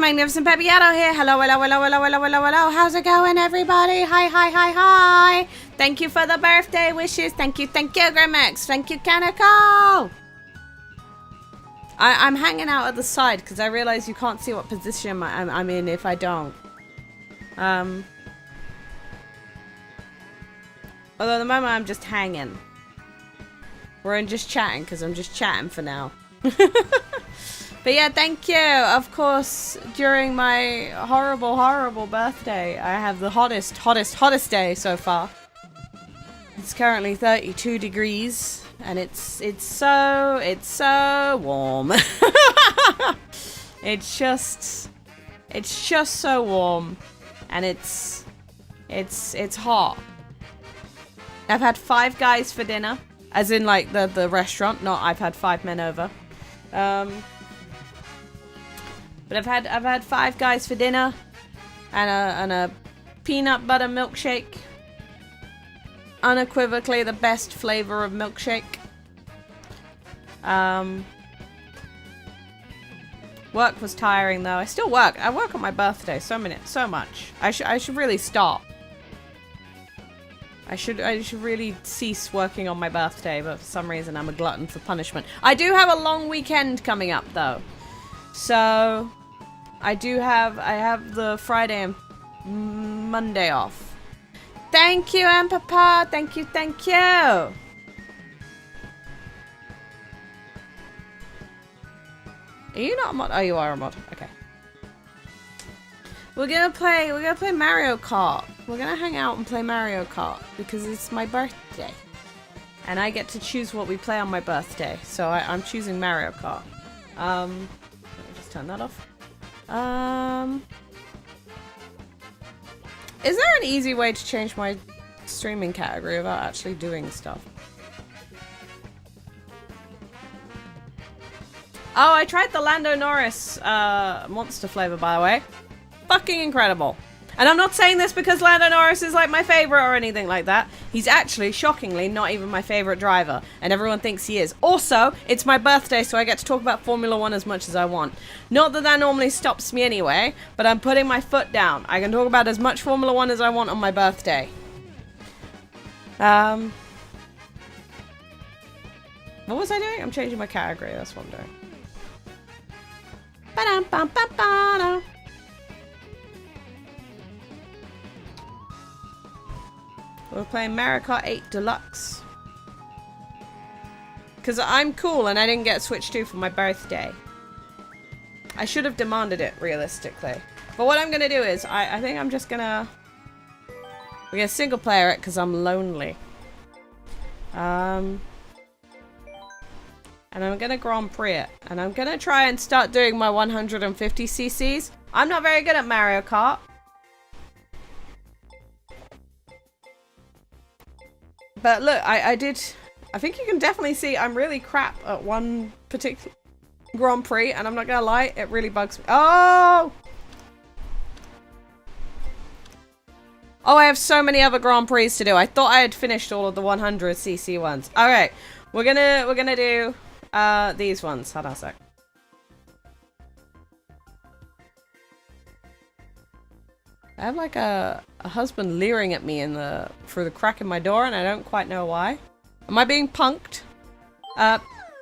Magnificent Peppiato here. Hello, hello, hello, hello, hello, hello, hello. How's it going, everybody? Hi, hi, hi, hi. Thank you for the birthday wishes. Thank you, Grimex. Thank you, Kaneko. I'm hanging out at the side because I realize you can't see what position I'm in if I don't. Although at the moment I'm just hanging. We're just chatting because I'm just chatting for now. But yeah, thank you. Of course, during my horrible, horrible birthday, I have the hottest day so far. It's currently 32 degrees, and it's so warm. It's just so warm, and it's hot. I've had 5 guys for dinner, as in like the restaurant, not I've had 5 men over. But I've had 5 guys for dinner, and a peanut butter milkshake. Unequivocally the best flavor of milkshake. Work was tiring though. I still work. I work on my birthday so much. I should really stop. I should really cease working on my birthday, but for some reason I'm a glutton for punishment. I do have a long weekend coming up though. So I have the Friday and Monday off. Thank you, Papa. Thank you, thank you. Are you not a mod? Oh, you are a mod. Okay. We're gonna play Mario Kart. We're gonna hang out and play Mario Kart because it's my birthday. And I get to choose what we play on my birthday. So I'm choosing Mario Kart. Let me just turn that off. Is there an easy way to change my streaming category without actually doing stuff? Oh, I tried the Lando Norris monster flavor, by the way. Fucking incredible. And I'm not saying this because Lando Norris is like my favorite or anything like that. He's actually, shockingly, not even my favorite driver. And everyone thinks he is. Also, it's my birthday, so I get to talk about Formula 1 as much as I want. Not that that normally stops me anyway, but I'm putting my foot down. I can talk about as much Formula 1 as I want on my birthday. What was I doing? I'm changing my category. That's what I'm doing. Ba-dum-bum-bum-ba-dum. We're playing Mario Kart 8 Deluxe. Because I'm cool and I didn't get Switch 2 for my birthday. I should have demanded it, realistically. But what I'm going to do is, I think I'm just going to... We're going to single player it because I'm lonely. And I'm going to Grand Prix it. And I'm going to try and start doing my 150 cc's. I'm not very good at Mario Kart. But look, I think you can definitely see I'm really crap at one particular Grand Prix, and I'm not gonna lie, it really bugs me. Oh! Oh, I have so many other Grand Prix to do. I thought I had finished all of the 100cc ones. Alright, we're gonna do these ones. Hold on a sec. I have like a husband leering at me through the crack in my door, and I don't quite know why. Am I being punked?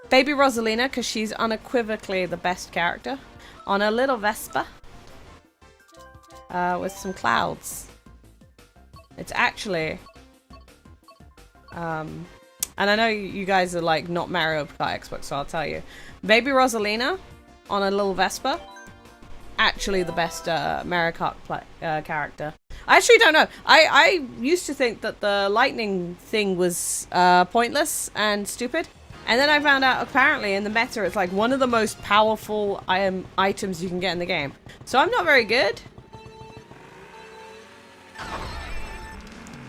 Baby Rosalina, because she's unequivocally the best character. On a little Vespa. With some clouds. It's actually... and I know you guys are like not Mario Kart experts, so I'll tell you. Baby Rosalina on a little Vespa. Actually the best Mario Kart character. I actually don't know. I used to think that the lightning thing was pointless and stupid. And then I found out apparently in the meta it's like one of the most powerful items you can get in the game. So I'm not very good.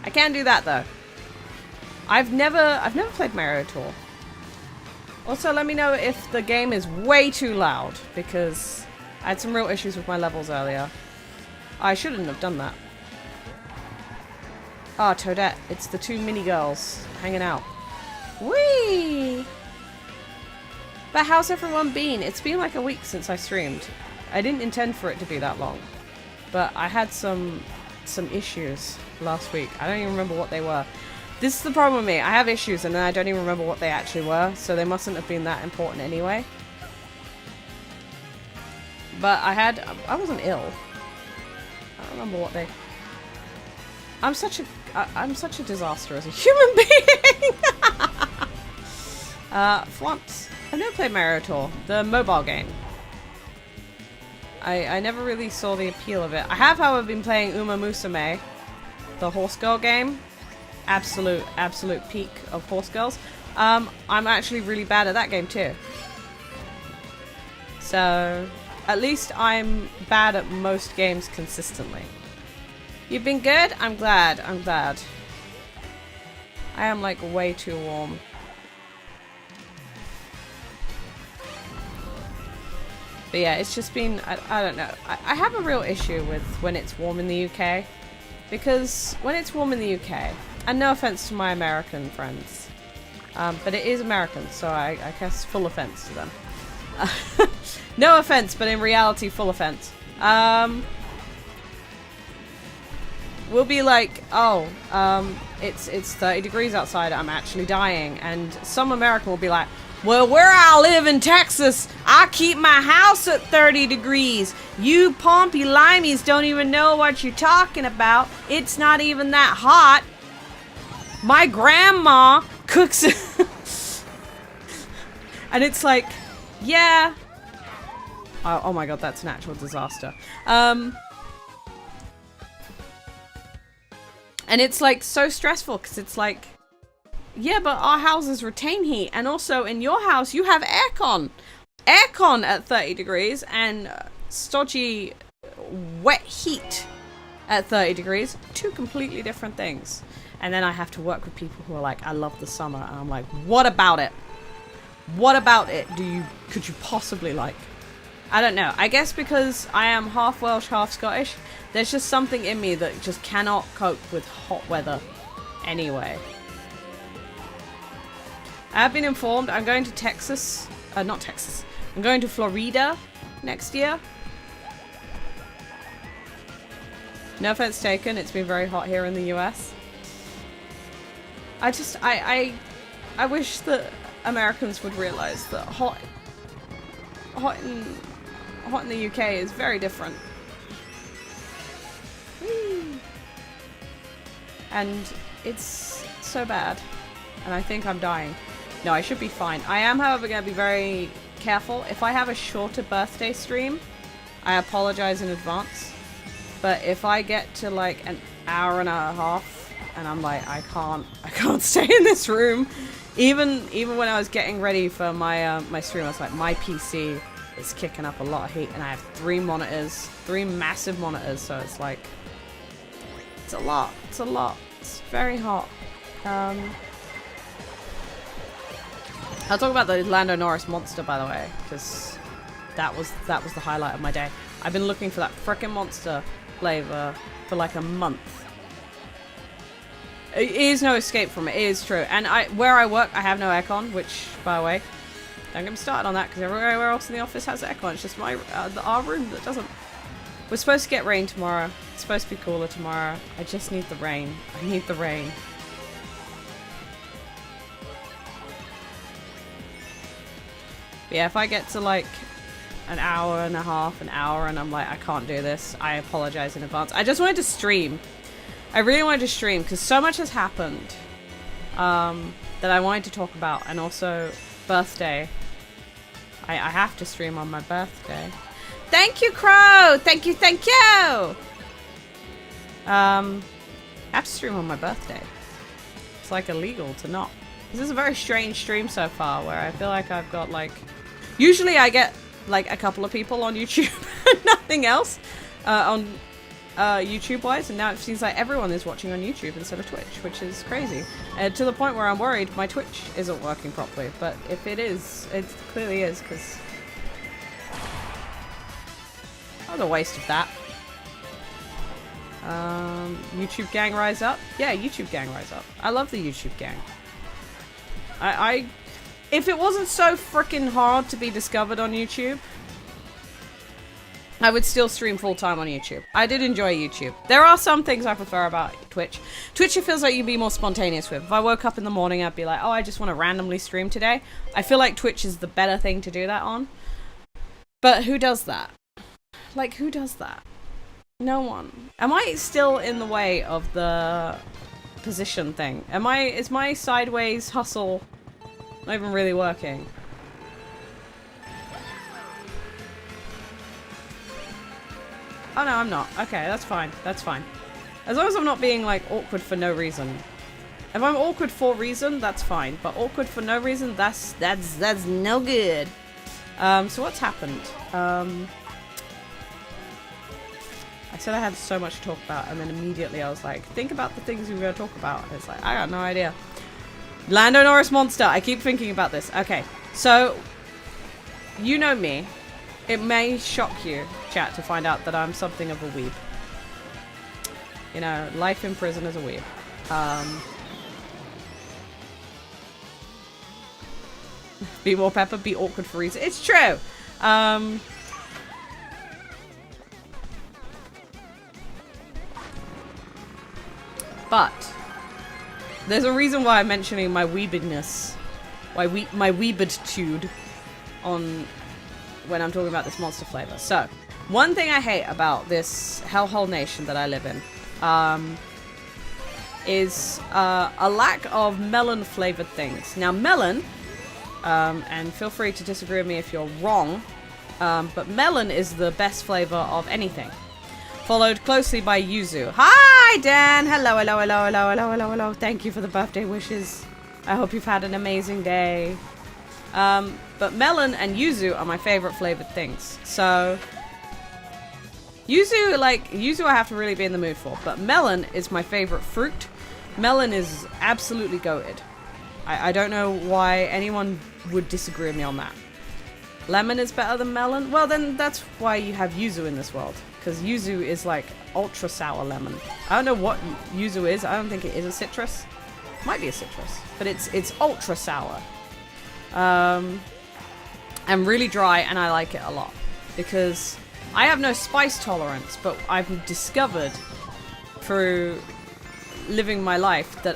I can do that though. I've never played Mario at all. Also, let me know if the game is way too loud because I had some real issues with my levels earlier. I shouldn't have done that. Ah, Toadette. It's the 2 mini girls hanging out. Whee! But how's everyone been? It's been like a week since I streamed. I didn't intend for it to be that long, but I had some issues last week. I don't even remember what they were. This is the problem with me. I have issues and then I don't even remember what they actually were, so they mustn't have been that important anyway. But I wasn't ill. I don't remember what they... I'm such a disaster as a human being! Flumps. I've never played Mario at all. The mobile game. I never really saw the appeal of it. I have, however, been playing Uma Musume, the horse girl game. Absolute peak of horse girls. I'm actually really bad at that game too. So, at least I'm bad at most games consistently. You've been good? I'm glad. I'm glad. I am like way too warm. But yeah, it's just been, I don't know. I have a real issue with when it's warm in the UK. Because when it's warm in the UK, and no offense to my American friends, but it is American, so I guess full offense to them. No offense, but in reality, full offense. We'll be like, oh, it's 30 degrees outside, I'm actually dying. And some American will be like, well, where I live in Texas, I keep my house at 30 degrees. You Pompey Limeys don't even know what you're talking about. It's not even that hot. My grandma cooks it. And it's like, yeah. Oh my god, that's an actual disaster. And it's like so stressful because it's like, yeah, but our houses retain heat, and also in your house you have aircon. Aircon at 30 degrees and stodgy wet heat at 30 degrees. Two completely different things. And then I have to work with people who are like, I love the summer, and I'm like, what about it? What about it could you possibly like? I don't know. I guess because I am half Welsh, half Scottish, there's just something in me that just cannot cope with hot weather anyway. I've been informed I'm going to Texas, not Texas, I'm going to Florida next year. No offense taken, it's been very hot here in the US. I wish that Americans would realize that hot in the UK is very different. Whee! And it's so bad. And I think I'm dying. No, I should be fine. I am, however, going to be very careful. If I have a shorter birthday stream, I apologize in advance. But if I get to like an hour and a half, and I'm like, I can't stay in this room. Even when I was getting ready for my my stream, I was like, my PC is kicking up a lot of heat, and I have 3 monitors, 3 massive monitors, so it's like, it's a lot. It's a lot. It's very hot. I'll talk about the Lando Norris monster, by the way, because that was the highlight of my day. I've been looking for that frickin' monster flavor for like a month. It is no escape from it. It is true. And where I work, I have no aircon, which, by the way, don't get me started on that, because everywhere else in the office has aircon. It's just our room that doesn't. We're supposed to get rain tomorrow. It's supposed to be cooler tomorrow. I just need the rain. I need the rain. But yeah, if I get to like an hour and a half, an hour, and I'm like, I can't do this, I apologize in advance. I just wanted to stream. I really wanted to stream because so much has happened that I wanted to talk about, and also birthday. I have to stream on my birthday. Thank you, Crow! Thank you, thank you! I have to stream on my birthday. It's like illegal to not. This is a very strange stream so far, where I feel like I've got like... Usually I get like a couple of people on YouTube and nothing else on YouTube-wise, and now it seems like everyone is watching on YouTube instead of Twitch, which is crazy. To the point where I'm worried my Twitch isn't working properly, but if it is, it clearly is, because... What a waste of that. YouTube gang rise up? Yeah, YouTube gang rise up. I love the YouTube gang. If it wasn't so freaking hard to be discovered on YouTube, I would still stream full time on YouTube. I did enjoy YouTube. There are some things I prefer about Twitch. Twitch, it feels like you'd be more spontaneous with. If I woke up in the morning, I'd be like, oh, I just want to randomly stream today. I feel like Twitch is the better thing to do that on. But who does that? Like, who does that? No one. Am I still in the way of the position thing? Is my sideways hustle not even really working? Oh no, I'm not. Okay, that's fine. That's fine. As long as I'm not being like awkward for no reason. If I'm awkward for reason, that's fine. But awkward for no reason, that's no good. So what's happened? I said I had so much to talk about, and then immediately I was like, think about the things we were going to talk about. And it's like, I got no idea. Lando Norris monster. I keep thinking about this. Okay, so you know me. It may shock you, chat, to find out that I'm something of a weeb. You know, life in prison as a weeb. Be more pepper, be awkward for reason. It's true! But there's a reason why I'm mentioning my weebedness, my weebitude on when I'm talking about this monster flavor. So, one thing I hate about this hellhole nation that I live in is a lack of melon flavored things. Now, melon, and feel free to disagree with me if you're wrong, but melon is the best flavor of anything. Followed closely by yuzu. Hi, Dan! Hello, hello, hello, hello, hello, hello, hello. Thank you for the birthday wishes. I hope you've had an amazing day. But melon and yuzu are my favorite flavored things. So, yuzu I have to really be in the mood for. But melon is my favorite fruit. Melon is absolutely goated. I don't know why anyone would disagree with me on that. Lemon is better than melon? Well, then that's why you have yuzu in this world. Because yuzu is like ultra sour lemon. I don't know what yuzu is. I don't think it is a citrus. Might be a citrus. But it's ultra sour. And really dry, and I like it a lot. Because I have no spice tolerance, but I've discovered through living my life that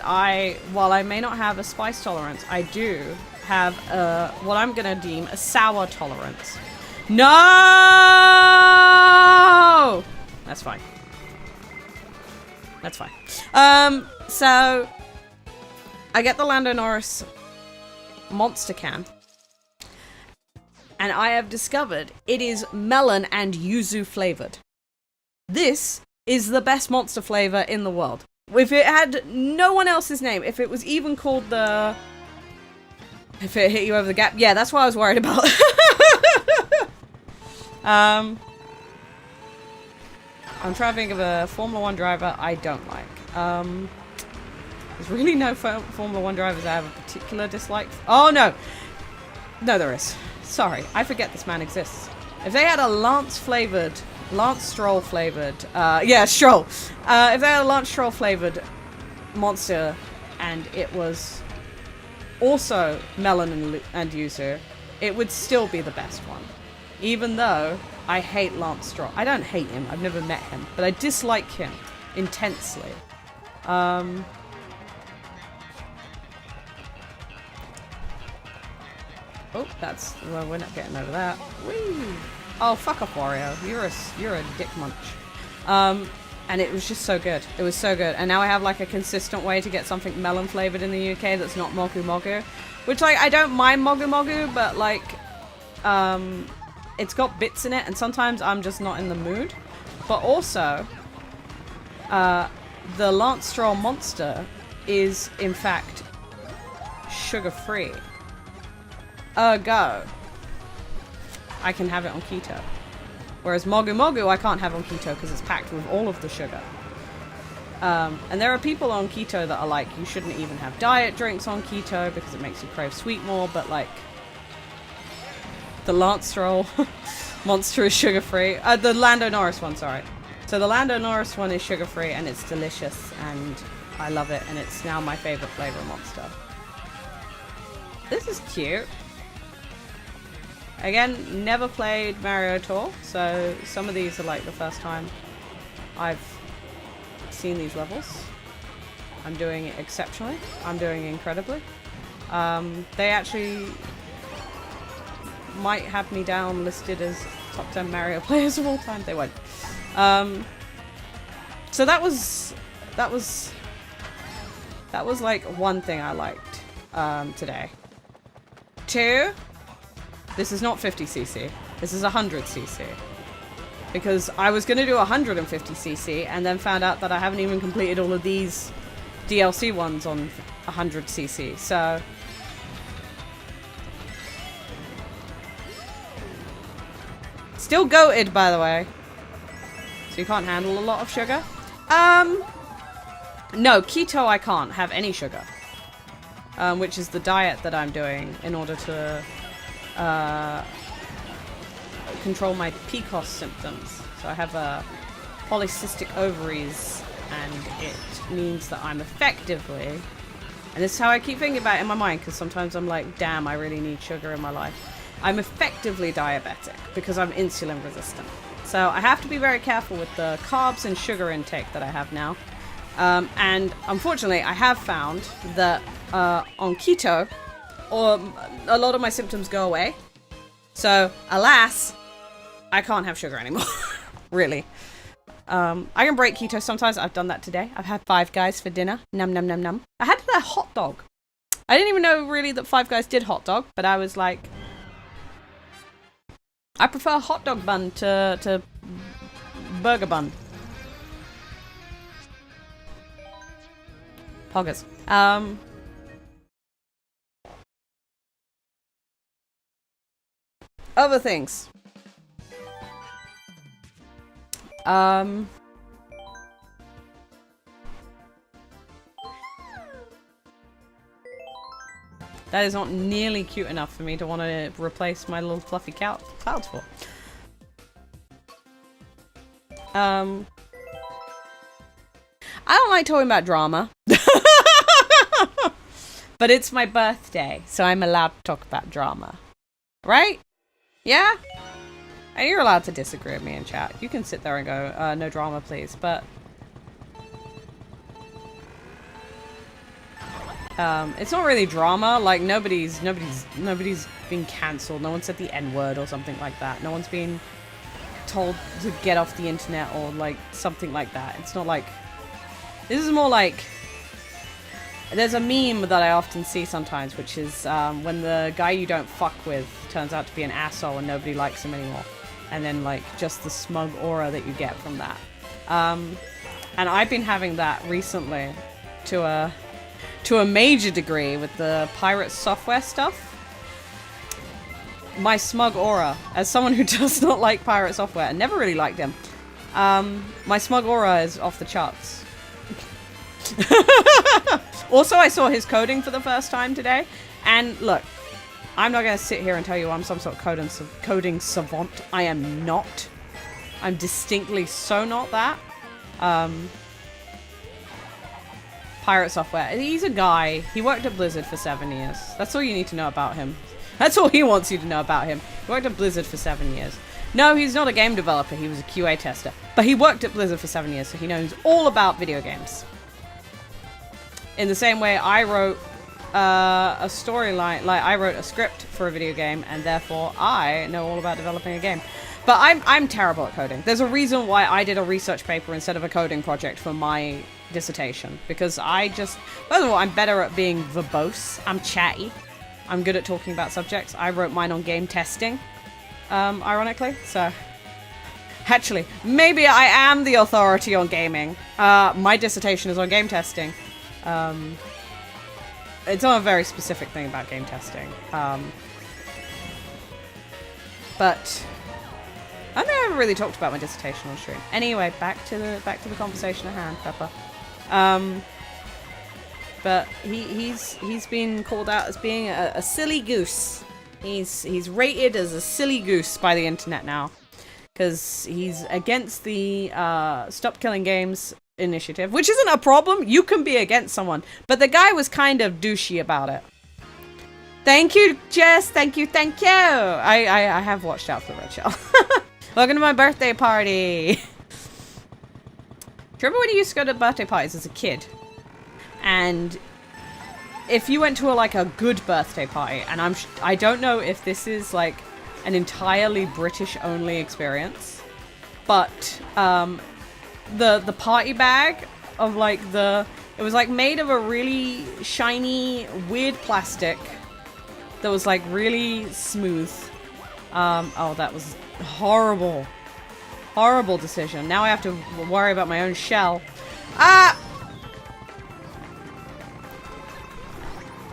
while I may not have a spice tolerance, I do have what I'm gonna deem a sour tolerance. No! That's fine. That's fine. So I get the Lando Norris monster can, and I have discovered it is melon and yuzu flavored. This is the best monster flavor in the world. If it had no one else's name, if it was even called if it hit you over the gap, yeah, that's what I was worried about. I'm trying to think of a Formula 1 driver I don't like. There's really no Formula 1 drivers I have a particular dislike. Oh, no! No, there is. Sorry, I forget this man exists. If they had a Lance Stroll flavored, yeah, Stroll. If they had a Lance Stroll flavored monster and it was also melon and yuzu, it would still be the best one. Even though I hate Lance Stroll. I don't hate him, I've never met him, but I dislike him intensely. Oh, well, we're not getting over that. Whee! Oh, fuck off, Wario. You're a dick munch. And it was just so good. It was so good. And now I have like a consistent way to get something melon flavored in the UK that's not Mogu Mogu. Which, like, I don't mind Mogu Mogu, but like, it's got bits in it, and sometimes I'm just not in the mood. But also, the Lance Stroll monster is, in fact, sugar-free. Ergo, I can have it on keto. Whereas Mogu Mogu I can't have on keto because it's packed with all of the sugar. And there are people on keto that are like, you shouldn't even have diet drinks on keto because it makes you crave sweet more, but like, the Lance Stroll monster is sugar-free. The Lando Norris one, sorry. So the Lando Norris one is sugar-free and it's delicious and I love it, and it's now my favorite flavor monster. This is cute. Again, never played Mario at all, so some of these are like the first time I've seen these levels. I'm doing it exceptionally. I'm doing incredibly. They actually might have me down listed as top 10 Mario players of all time. They won't. So that was like one thing I liked today. Two, this is not 50cc. This is 100cc. Because I was going to do 150cc and then found out that I haven't even completed all of these DLC ones on 100cc. So still goated, by the way. So you can't handle a lot of sugar. No, keto I can't have any sugar. Which is the diet that I'm doing in order to control my PCOS symptoms. So I have polycystic ovaries, and it means that I'm effectively, and this is how I keep thinking about it in my mind, because sometimes I'm like, damn, I really need sugar in my life. I'm effectively diabetic because I'm insulin resistant. So I have to be very careful with the carbs and sugar intake that I have now. And unfortunately, I have found that on keto, a lot of my symptoms go away. So, alas, I can't have sugar anymore. Really. I can break keto sometimes. I've done that today. I've had Five Guys for dinner. Num num num num. I had a hot dog. I didn't even know really that Five Guys did hot dog, but I was like, I prefer hot dog bun to burger bun. Poggers. Other things. That is not nearly cute enough for me to want to replace my little fluffy clouds for. I don't like talking about drama. But it's my birthday, so I'm allowed to talk about drama. Right? Yeah? And you're allowed to disagree with me in chat. You can sit there and go, no drama, please. But it's not really drama. Like nobody's been cancelled. No one said the N-word or something like that. No one's been told to get off the internet or like something like that. It's not like, this is more like, there's a meme that I often see sometimes, which is when the guy you don't fuck with turns out to be an asshole and nobody likes him anymore. And then like just the smug aura that you get from that. And I've been having that recently to a major degree with the pirate software stuff. My smug aura, as someone who does not like pirate software and never really liked them, my smug aura is off the charts. Also, I saw his coding for the first time today, and look, I'm not going to sit here and tell you I'm some sort of coding savant. I am not. I'm distinctly so not that. Pirate software. He's a guy. He worked at Blizzard for 7 years. That's all you need to know about him. That's all he wants you to know about him. He worked at Blizzard for 7 years. No, he's not a game developer. He was a QA tester. But he worked at Blizzard for 7 years, so he knows all about video games. In the same way I wrote a storyline, like I wrote a script for a video game, and therefore I know all about developing a game. But I'm terrible at coding. There's a reason why I did a research paper instead of a coding project for my dissertation. Because first of all, I'm better at being verbose. I'm chatty. I'm good at talking about subjects. I wrote mine on game testing, ironically. So, actually, maybe I am the authority on gaming. My dissertation is on game testing. It's on a very specific thing about game testing. But I don't think I ever really talked about my dissertation on stream. Anyway, back to the conversation at hand, Pepper. But he's been called out as being a silly goose. He's rated as a silly goose by the internet now, because he's against the Stop Killing Games initiative, which isn't a problem. You can be against someone, but the guy was kind of douchey about it. Thank you, Jess. Thank you, thank you. I have watched out for the red shell. Welcome to my birthday party. Do you remember when you used to go to birthday parties as a kid? And if you went to a good birthday party, and I don't know if this is like an entirely British only experience, but the party bag of it was like made of a really shiny weird plastic that was like really smooth. Oh, that was horrible. Horrible decision. Now I have to worry about my own shell. Ah!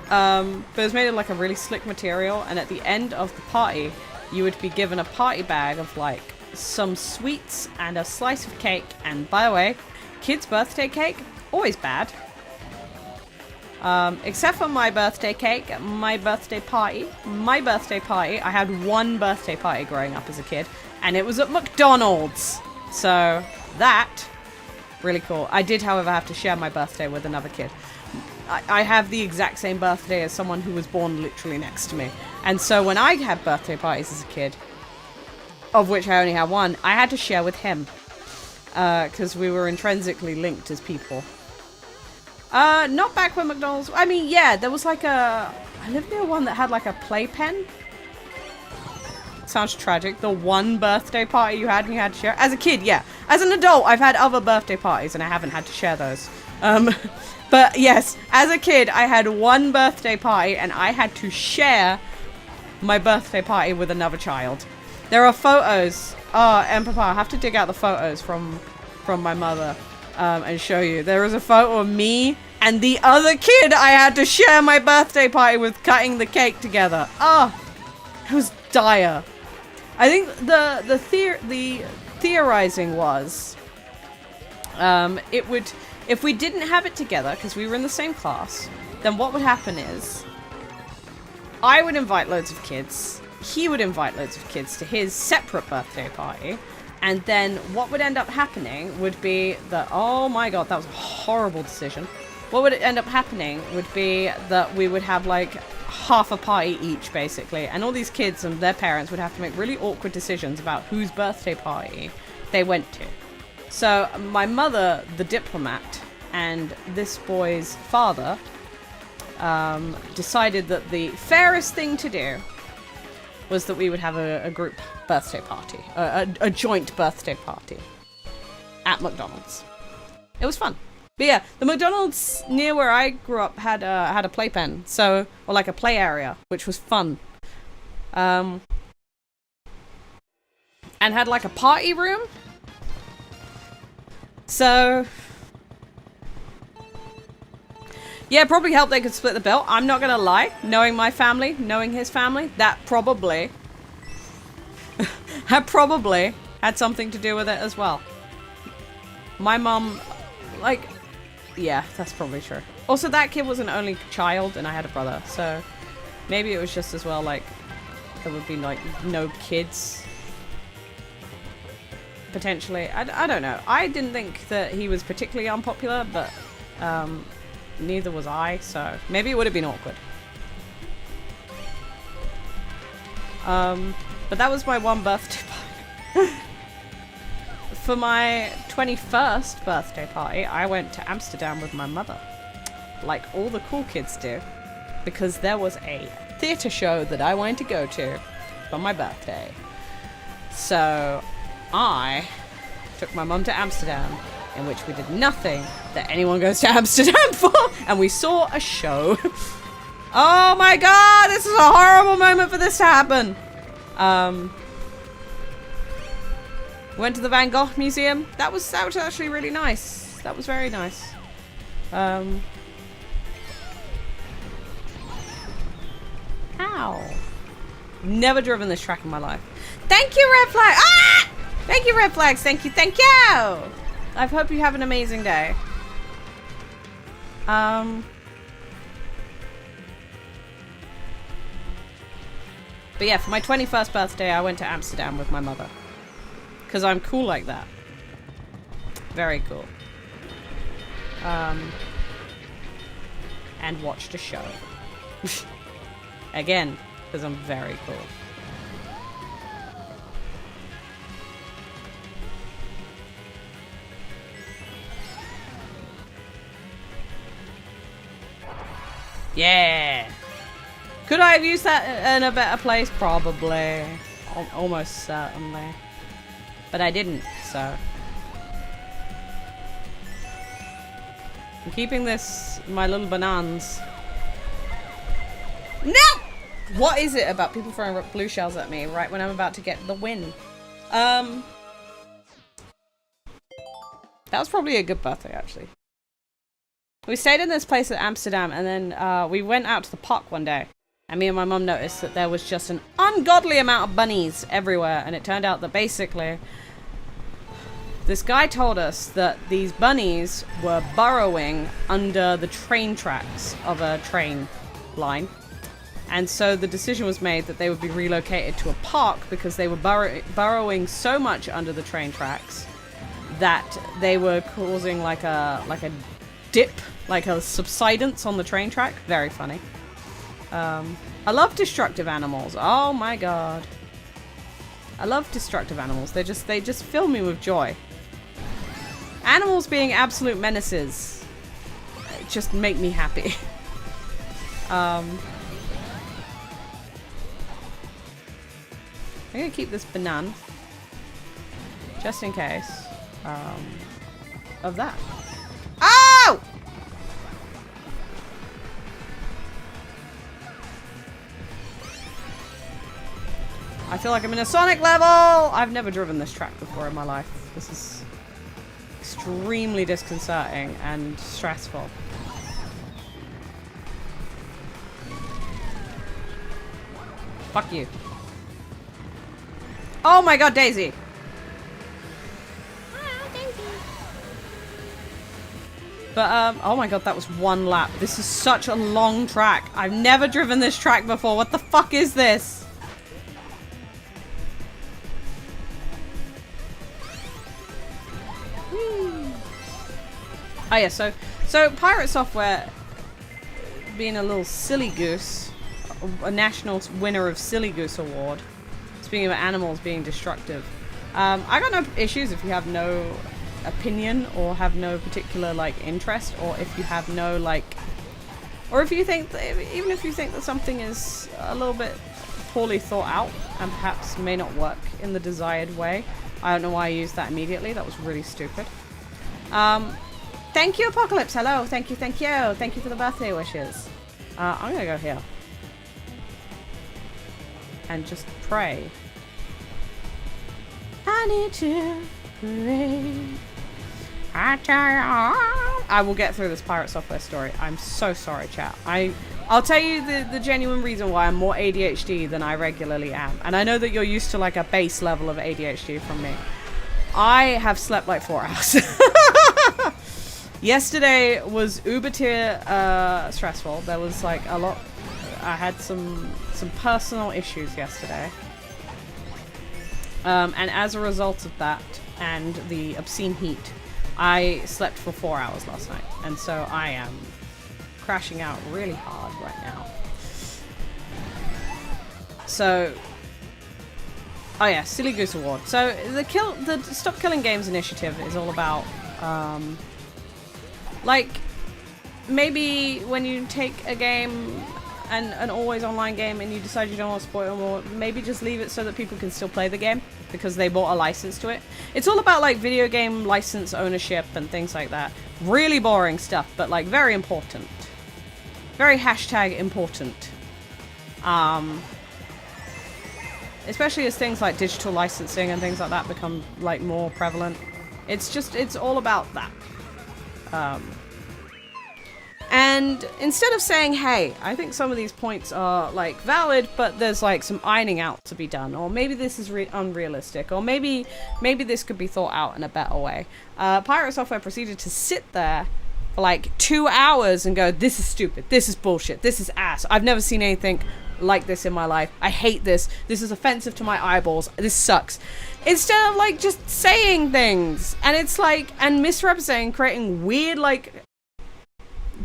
But it was made of like a really slick material, and at the end of the party, you would be given a party bag of like some sweets and a slice of cake. And by the way, kids' birthday cake, always bad. Except for my birthday cake, my birthday party. I had one birthday party growing up as a kid, and it was at McDonald's. So that, really cool. I did, however, have to share my birthday with another kid. I have the exact same birthday as someone who was born literally next to me. And so when I had birthday parties as a kid, of which I only had one, I had to share with him. Because we were intrinsically linked as people. Not back when McDonald's... I mean, yeah, there was like a... I lived near one that had like a playpen. Sounds tragic. The one birthday party you had and you had to share. As a kid, yeah. As an adult, I've had other birthday parties and I haven't had to share those. But yes, as a kid, I had one birthday party and I had to share my birthday party with another child. There are photos. Oh, and Papa, I have to dig out the photos from my mother and show you. There is a photo of me and the other kid I had to share my birthday party with, cutting the cake together. Oh, it was dire. I think the theorizing was it would, if we didn't have it together because we were in the same class, then what would happen is I would invite loads of kids, he would invite loads of kids to his separate birthday party, and then what would end up happening would be that, oh my god, that was a horrible decision. What would end up happening would be that we would have like half a party each, basically, and all these kids and their parents would have to make really awkward decisions about whose birthday party they went to. So my mother, the diplomat, and this boy's father decided that the fairest thing to do was that we would have a group birthday party, a joint birthday party at McDonald's. It was fun. But yeah, the McDonald's near where I grew up had a playpen, or like a play area, which was fun. And had like a party room. So yeah, probably helped they could split the bill. I'm not gonna lie, knowing my family, knowing his family, that probably had something to do with it as well. My mum, like, yeah, that's probably true. Also, that kid was an only child and I had a brother, so maybe it was just as well like there would be like no kids potentially. I don't know. I didn't think that he was particularly unpopular, but neither was I, so maybe it would have been awkward. But that was my one birthday party. For my 21st birthday party, I went to Amsterdam with my mother, like all the cool kids do, because there was a theatre show that I wanted to go to for my birthday. So I took my mum to Amsterdam, in which we did nothing that anyone goes to Amsterdam for, and we saw a show. Oh my god, this is a horrible moment for this to happen. Went to the Van Gogh Museum. That was actually really nice. That was very nice. Ow. Never driven this track in my life. Thank you, Red Flag. Ah! Thank you, Red Flags. Thank you. Thank you. I hope you have an amazing day. But yeah, for my 21st birthday, I went to Amsterdam with my mother. Because I'm cool like that. Very cool. And watched a show. Again, because I'm very cool. Yeah! Could I have used that in a better place? Probably. Almost certainly. But I didn't, so. I'm keeping this, my little bananas. No! What is it about people throwing blue shells at me right when I'm about to get the win? That was probably a good birthday, actually. We stayed in this place at Amsterdam, and then we went out to the park one day. And me and my mum noticed that there was just an ungodly amount of bunnies everywhere. And it turned out that basically, this guy told us that these bunnies were burrowing under the train tracks of a train line. And so the decision was made that they would be relocated to a park because they were burrowing so much under the train tracks that they were causing like a dip, like a subsidence on the train track. Very funny. I love destructive animals. Oh my god. I love destructive animals. They just fill me with joy. Animals being absolute menaces just make me happy. I'm gonna keep this banana just in case of that. Oh! I feel like I'm in a Sonic level! I've never driven this track before in my life. This is extremely disconcerting and stressful. Fuck you. Oh my god, Daisy! But, oh my god, that was one lap. This is such a long track. I've never driven this track before. What the fuck is this? Oh yeah, so Pirate Software, being a little silly goose, a national winner of Silly Goose Award, speaking of animals being destructive, I got no issues if you have no opinion or have no particular like interest, or if you have no like, or if you think that, even if you think that something is a little bit poorly thought out and perhaps may not work in the desired way. I don't know why I used that immediately. That was really stupid. Thank you, Apocalypse. Hello. Thank you. Thank you. Thank you for the birthday wishes. I'm gonna go here and just pray. I need to pray. I will get through this Pirate Software story. I'm so sorry, chat. I'll tell you the genuine reason why I'm more ADHD than I regularly am. And I know that you're used to like a base level of ADHD from me. I have slept like 4 hours. Yesterday was uber tier stressful. There was like a lot. I had some personal issues yesterday. And as a result of that and the obscene heat, I slept for 4 hours last night. And so I am crashing out really hard right now. So, oh yeah, Silly Goose Award. So the Stop Killing Games initiative is all about, like, maybe when you take a game, an always online game, and you decide you don't want to spoil more, maybe just leave it so that people can still play the game because they bought a license to it. It's all about like video game license ownership and things like that. Really boring stuff, but like very important. Very hashtag important. Especially as things like digital licensing and things like that become like more prevalent. It's all about that. And instead of saying, hey, I think some of these points are like valid, but there's like some ironing out to be done, or maybe this is unrealistic, or maybe this could be thought out in a better way. Pirate Software proceeded to sit there for like 2 hours and go, this is stupid, this is bullshit, this is ass, I've never seen anything like this in my life, I hate this is offensive to my eyeballs, this sucks. Instead of like just saying things, and it's like, and misrepresenting, creating weird like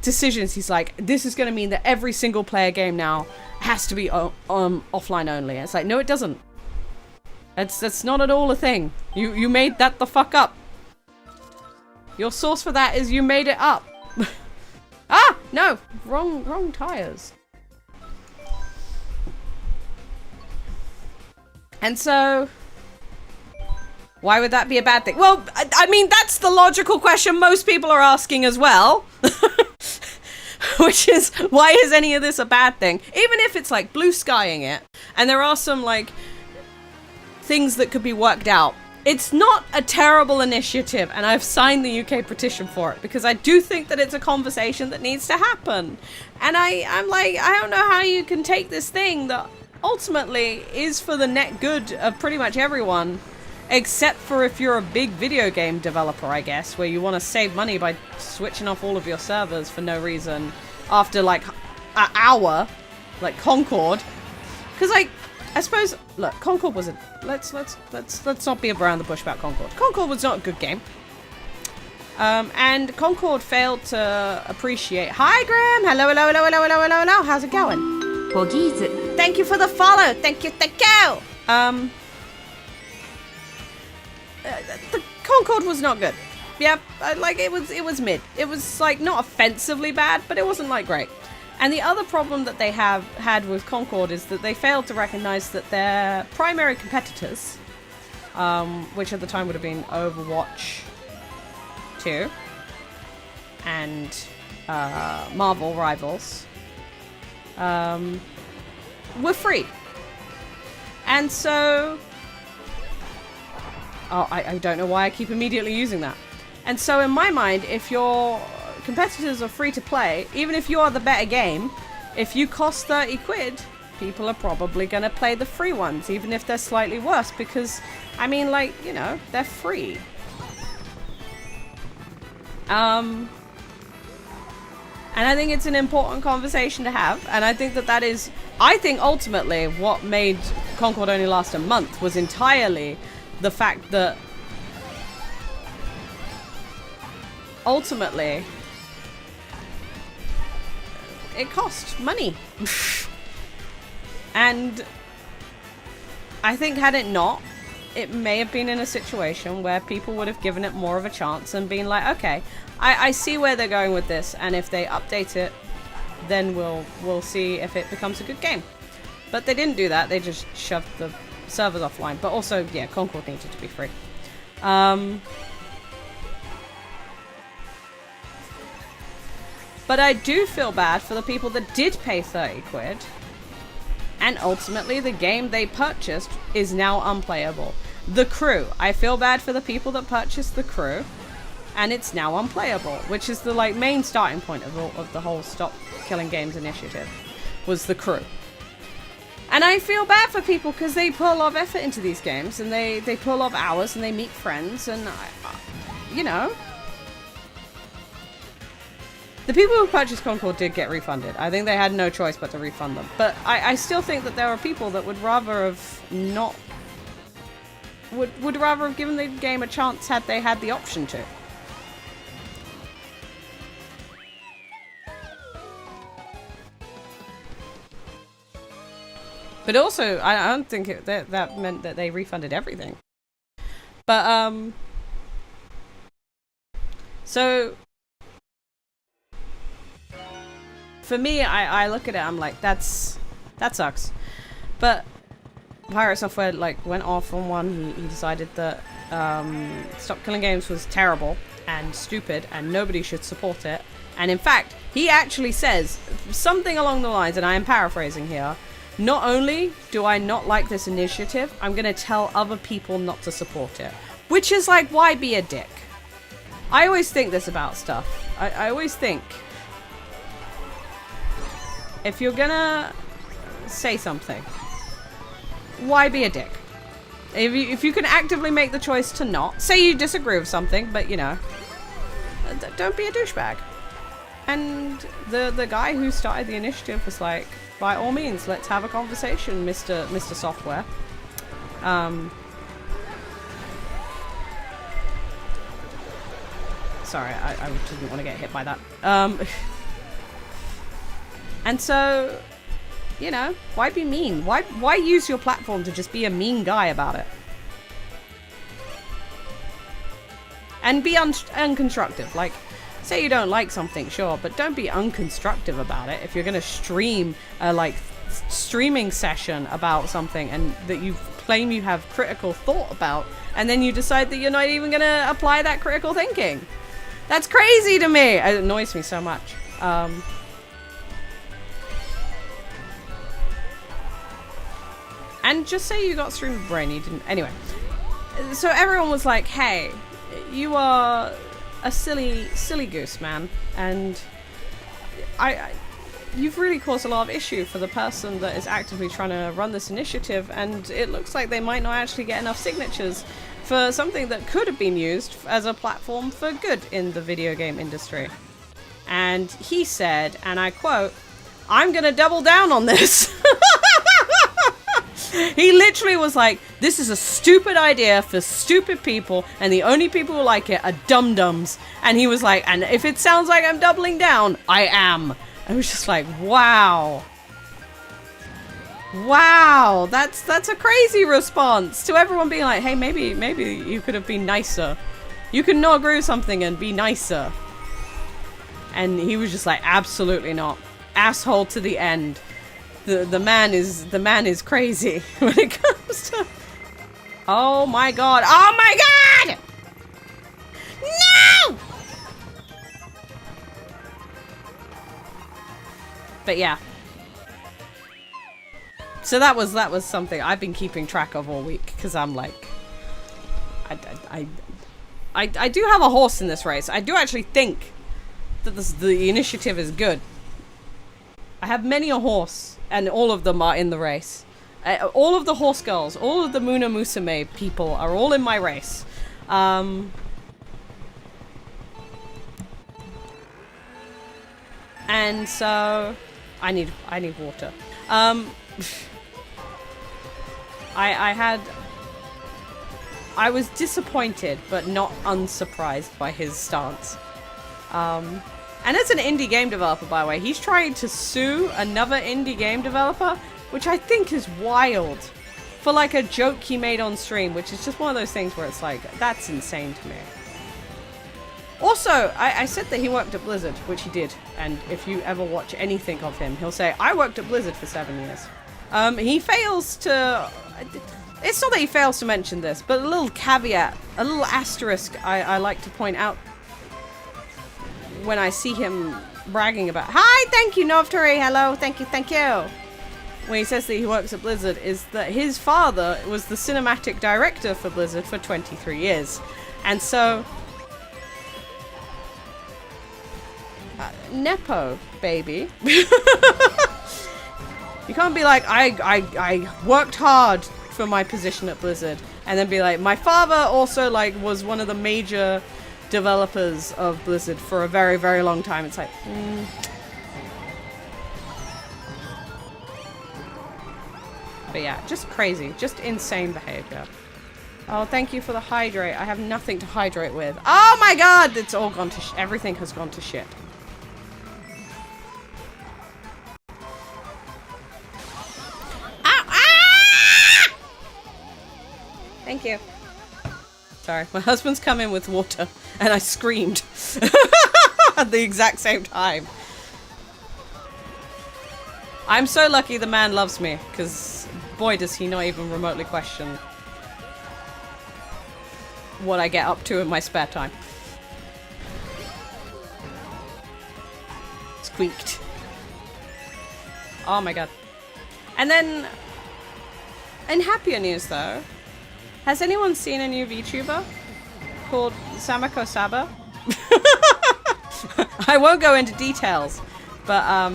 decisions. He's like, this is going to mean that every single player game now has to be offline only. And it's like, no, it doesn't. That's not at all a thing. You made that the fuck up. Your source for that is you made it up. Ah, no, wrong tires. And so, why would that be a bad thing? Well, I mean, that's the logical question most people are asking as well. Which is, why is any of this a bad thing? Even if it's like blue skying it, and there are some like things that could be worked out. It's not a terrible initiative, and I've signed the UK petition for it because I do think that it's a conversation that needs to happen. And I'm like, I don't know how you can take this thing that ultimately is for the net good of pretty much everyone, except for if you're a big video game developer, I guess, where you want to save money by switching off all of your servers for no reason after like an hour, like Concord. Because like, I suppose, look, Concord was a, let's not be around the bush about Concord. Concord was not a good game. And Concord failed to appreciate. Hi, Graham. Hello. How's it going? Pogies. Thank you for the follow. Thank you. The Concord was not good. Yeah, like it was mid. It was like not offensively bad, but it wasn't like great. And the other problem that they have had with Concord is that they failed to recognize that their primary competitors, which at the time would have been Overwatch 2 and Marvel Rivals, were free. And so... Oh, I don't know why I keep immediately using that. And so in my mind, if your competitors are free to play, even if you are the better game, if you cost 30 quid, people are probably going to play the free ones, even if they're slightly worse, because, I mean, like, you know, they're free. And I think it's an important conversation to have, and I think that is, I think ultimately what made Concord only last a month was entirely the fact that ultimately it cost money. And I think had it not, it may have been in a situation where people would have given it more of a chance and been like, okay, I see where they're going with this, and if they update it, then we'll see if it becomes a good game. But they didn't do that. They just shoved the servers offline. But also, yeah, Concord needed to be free. But I do feel bad for the people that did pay 30 quid, and ultimately the game they purchased is now unplayable. The Crew. I feel bad for the people that purchased The Crew, and it's now unplayable, which is the like main starting point of the whole Stop Killing Games initiative, was The Crew. And I feel bad for people because they put a lot of effort into these games, and they put a lot of hours, and they meet friends, and you know, the people who purchased Concord did get refunded. I think they had no choice but to refund them. But I still think that there are people that would rather have not, would rather have given the game a chance had they had the option to. But also, I don't think that meant that they refunded everything. But, so, for me, I look at it, I'm like, that sucks. But Pirate Software, like, went off on one. He decided that Stop Killing Games was terrible and stupid and nobody should support it. And in fact, he actually says something along the lines, and I am paraphrasing here, not only do I not like this initiative, I'm going to tell other people not to support it. Which is like, why be a dick? I always think this about stuff. I always think, if you're gonna say something, why be a dick? If you can actively make the choice to not, say you disagree with something, but you know, don't be a douchebag. And the guy who started the initiative was like, by all means, let's have a conversation, Mr. Software. Sorry, I didn't want to get hit by that. And so, you know, why be mean? Why use your platform to just be a mean guy about it? And be unconstructive. Like, say you don't like something, sure, but don't be unconstructive about it. If you're going to stream a, like, streaming session about something and that you claim you have critical thought about, and then you decide that you're not even going to apply that critical thinking. That's crazy to me. It annoys me so much. And just say you got stream brain, you didn't. Anyway, so everyone was like, hey, you are a silly goose, man. And you've really caused a lot of issue for the person that is actively trying to run this initiative, and it looks like they might not actually get enough signatures for something that could have been used as a platform for good in the video game industry. And he said, and I quote, "I'm gonna double down on this." He literally was like, this is a stupid idea for stupid people, and the only people who like it are dum-dums. And he was like, and if it sounds like I'm doubling down, I am. I was just like, wow. Wow, that's a crazy response to everyone being like, hey, maybe you could have been nicer. You can not agree with something and be nicer. And he was just like, absolutely not. Asshole to the end. The man is crazy when it comes to. Oh my god! Oh my god! No! But yeah. So that was something I've been keeping track of all week, because I'm like, I do have a horse in this race. I do actually think that the initiative is good. I have many a horse, and all of them are in the race. All of the horse girls, all of the Muna Musume people are all in my race. And so I need water. I was disappointed, but not unsurprised by his stance. And as an indie game developer, by the way, he's trying to sue another indie game developer, which I think is wild, for like a joke he made on stream, which is just one of those things where it's like, that's insane to me. Also, I said that he worked at Blizzard, which he did, and if you ever watch anything of him, he'll say, I worked at Blizzard for 7 years. He fails to... It's not that he fails to mention this, but a little caveat, a little asterisk I like to point out when I see him bragging about, hi, thank you, Novtori, hello, thank you. When he says that he works at Blizzard, is that his father was the cinematic director for Blizzard for 23 years. And so, Nepo, baby. You can't be like, I worked hard for my position at Blizzard, and then be like, my father also like was one of the major developers of Blizzard for a very, very long time. It's like, But yeah, just crazy. Just insane behavior. Oh, thank you for the hydrate. I have nothing to hydrate with. Oh my god! It's all gone to everything has gone to shit. Ow! Ah! Thank you. Sorry, my husband's come in with water, and I screamed at the exact same time. I'm so lucky the man loves me, because boy does he not even remotely question what I get up to in my spare time. Squeaked. Oh my god. And then, in happier news though, has anyone seen a new VTuber called Samako Saba? I won't go into details, but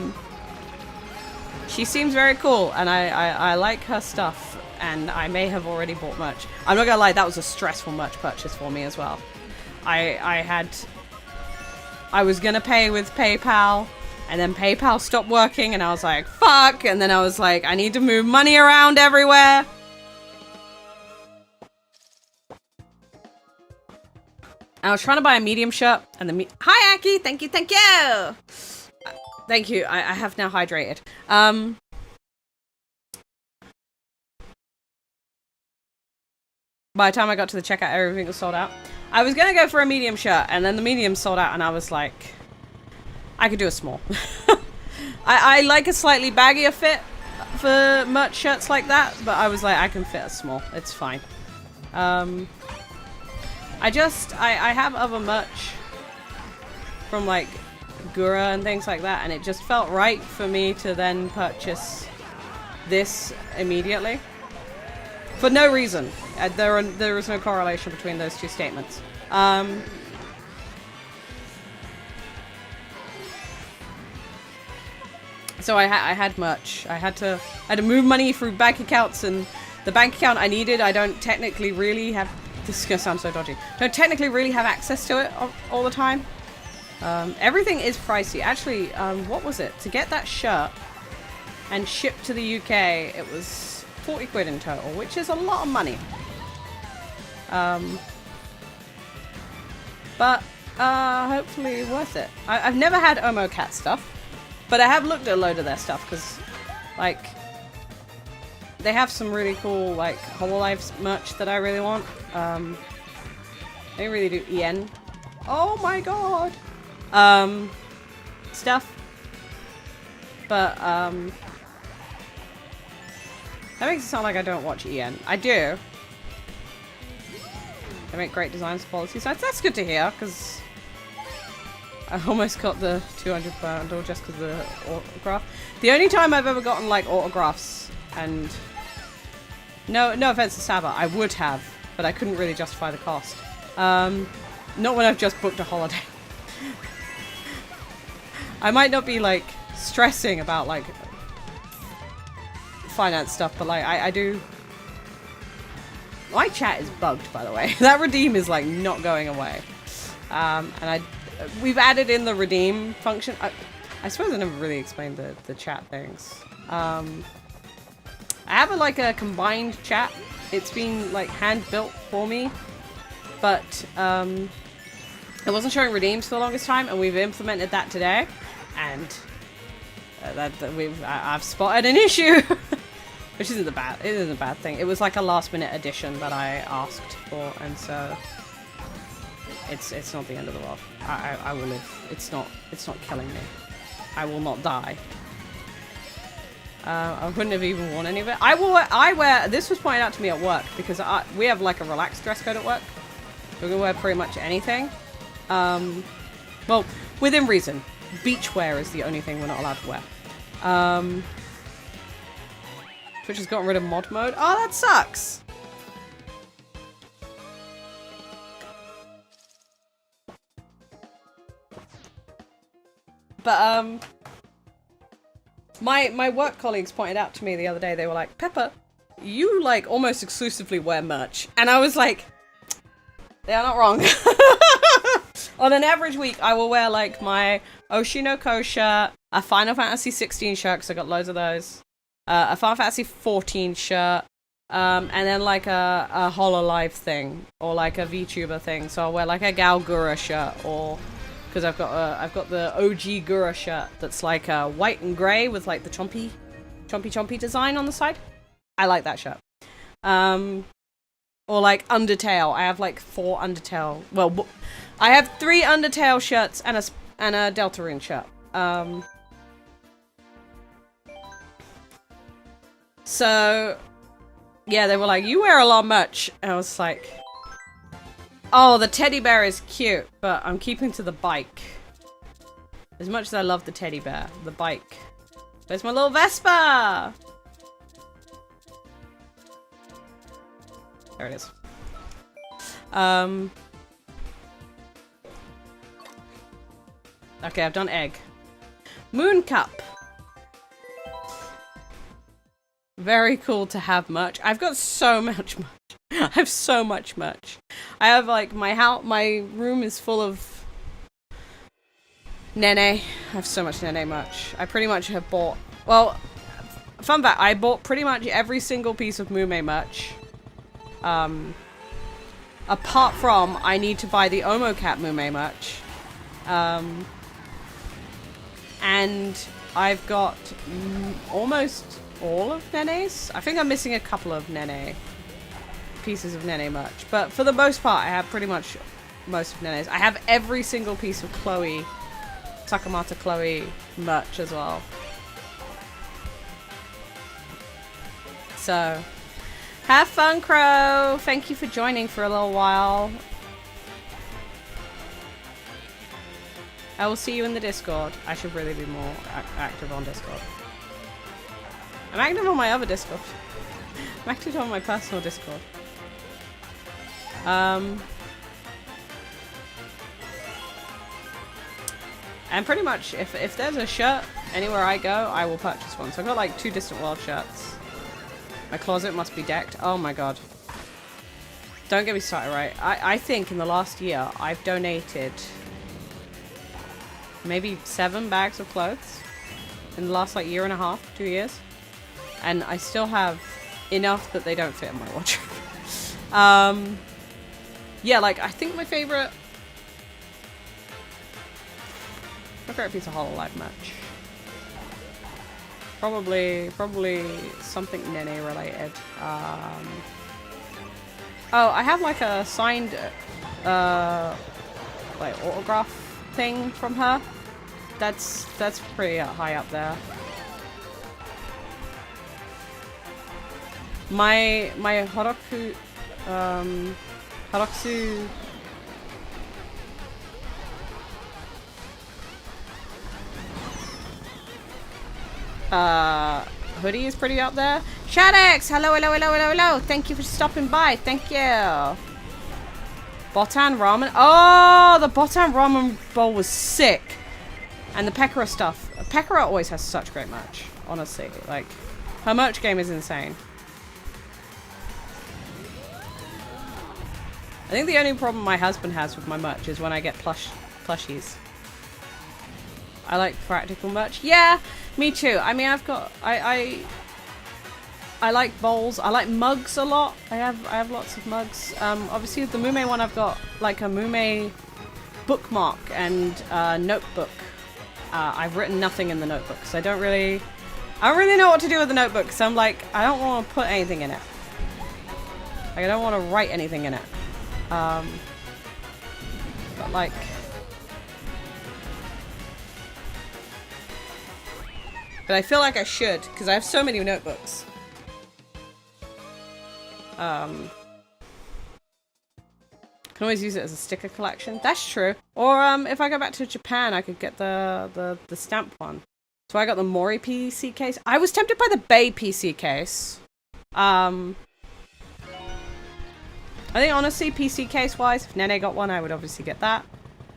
she seems very cool, and I like her stuff, and I may have already bought merch. I'm not gonna lie, that was a stressful merch purchase for me as well. I was gonna pay with PayPal, and then PayPal stopped working, and I was like, fuck, and then I was like, I need to move money around everywhere. I was trying to buy a medium shirt, and hi Aki, thank you. Thank you. I have now hydrated. By the time I got to the checkout, everything was sold out. I was gonna go for a medium shirt, and then the medium sold out, and I was like, I could do a small. I like a slightly baggier fit for merch shirts like that, but I was like, I can fit a small. It's fine. I have other merch from like Gura and things like that, and it just felt right for me to then purchase this immediately. For no reason. There is no correlation between those two statements. So I had merch. I had to move money through bank accounts, and the bank account I needed, I don't technically really have. This is gonna sound so dodgy. Don't technically really have access to it all the time. Everything is pricey. Actually, what was it? To get that shirt and shipped to the UK, it was 40 quid in total, which is a lot of money. But hopefully worth it. I've never had Omocat stuff, but I have looked at a load of their stuff because, like, they have some really cool, like, Hololive merch that I really want. They really do EN. Oh my god! Stuff. But, that makes it sound like I don't watch EN. I do. They make great designs for policy sites. That's good to hear, because I almost got the 200 bundle just because of the autograph. The only time I've ever gotten, like, autographs, and no offense to Saba, I would have, but I couldn't really justify the cost. Not when I've just booked a holiday. I might not be, like, stressing about, like, finance stuff, but, like, I do. My chat is bugged, by the way. That redeem is, like, not going away. And we've added in the redeem function. I suppose I never really explained the chat things. I have a combined chat. It's been, like, hand built for me, but it wasn't showing redeems for the longest time, and we've implemented that today, and I've spotted an issue. Which isn't it isn't a bad thing. It was like a last minute addition that I asked for, and so it's not the end of the world. I will live. It's not killing me. I will not die. I wouldn't have even worn any of it. I wear this was pointed out to me at work because we have like a relaxed dress code at work. We're gonna wear pretty much anything. Well, within reason. Beachwear is the only thing we're not allowed to wear. Which has gotten rid of mod mode. Oh, that sucks! But, my work colleagues pointed out to me the other day, they were like, Pepper, you, like, almost exclusively wear merch. And I was like, they are not wrong. On an average week, I will wear, like, my Oshinoko shirt, a Final Fantasy 16 shirt, because I got loads of those. A Final Fantasy 14 shirt, and then like a Hololive thing, or like a VTuber thing. So I'll wear like a Gal Gura shirt, or because I've got the OG Gura shirt that's like white and grey with like the chompy design on the side. I like that shirt. Or like Undertale. I have like 4 Undertale. Well, I have 3 Undertale shirts and a Deltarune shirt. So, yeah, they were like, you wear a lot of merch. And I was like, oh, the teddy bear is cute, but I'm keeping to the bike. As much as I love the teddy bear, the bike. Where's my little Vespa? There it is. Okay, I've done egg. Moon cup. Very cool to have merch. I've got so much merch. I have so much merch. I have like my room is full of Nene. I have so much Nene merch. I pretty much have bought, well, fun fact, I bought pretty much every single piece of Mume merch. Apart from, I need to buy the Omocat Mume merch. And I've got almost all of Nene's. I think I'm missing a couple of Nene pieces of Nene merch, but for the most part I have pretty much most of Nene's. I have every single piece of Chloe, Takamata Chloe merch as well. So have fun, Crow. Thank you for joining for a little while. I will see you in the Discord. I should really be more active on Discord. I'm active on my other Discord. I'm active on my personal Discord. And pretty much, if there's a shirt anywhere I go, I will purchase one. So I've got like 2 Distant World shirts. My closet must be decked. Oh my god. Don't get me started, right? I think in the last year, I've donated maybe 7 bags of clothes in the last like year and a half, 2 years. And I still have enough that they don't fit in my wardrobe. Yeah, like I think my favorite piece of Hololive merch. Probably something Nene related. Oh, I have like a signed like autograph thing from her. That's pretty high up there. My Haraksu hoodie is pretty up there. Shadex, hello. Thank you for stopping by. Thank you. Botan ramen. Oh, the Botan ramen bowl was sick. And the Pekora stuff. Pekora always has such great merch, honestly. Like, her merch game is insane. I think the only problem my husband has with my merch is when I get plushies. I like practical merch. Yeah, me too. I mean, I've got I like bowls. I like mugs a lot. I have lots of mugs. Obviously the Mume one, I've got like a Mume bookmark and notebook. I've written nothing in the notebook because I don't really know what to do with the notebook. Because I'm like, I don't want to put anything in it. Like, I don't want to write anything in it. But like, but I feel like I should because I have so many notebooks. Can always use it as a sticker collection. That's true. Or if I go back to Japan, I could get the stamp one. So I got the Mori PC case. I was tempted by the Bay PC case. I think honestly, PC case wise, if Nene got one, I would obviously get that.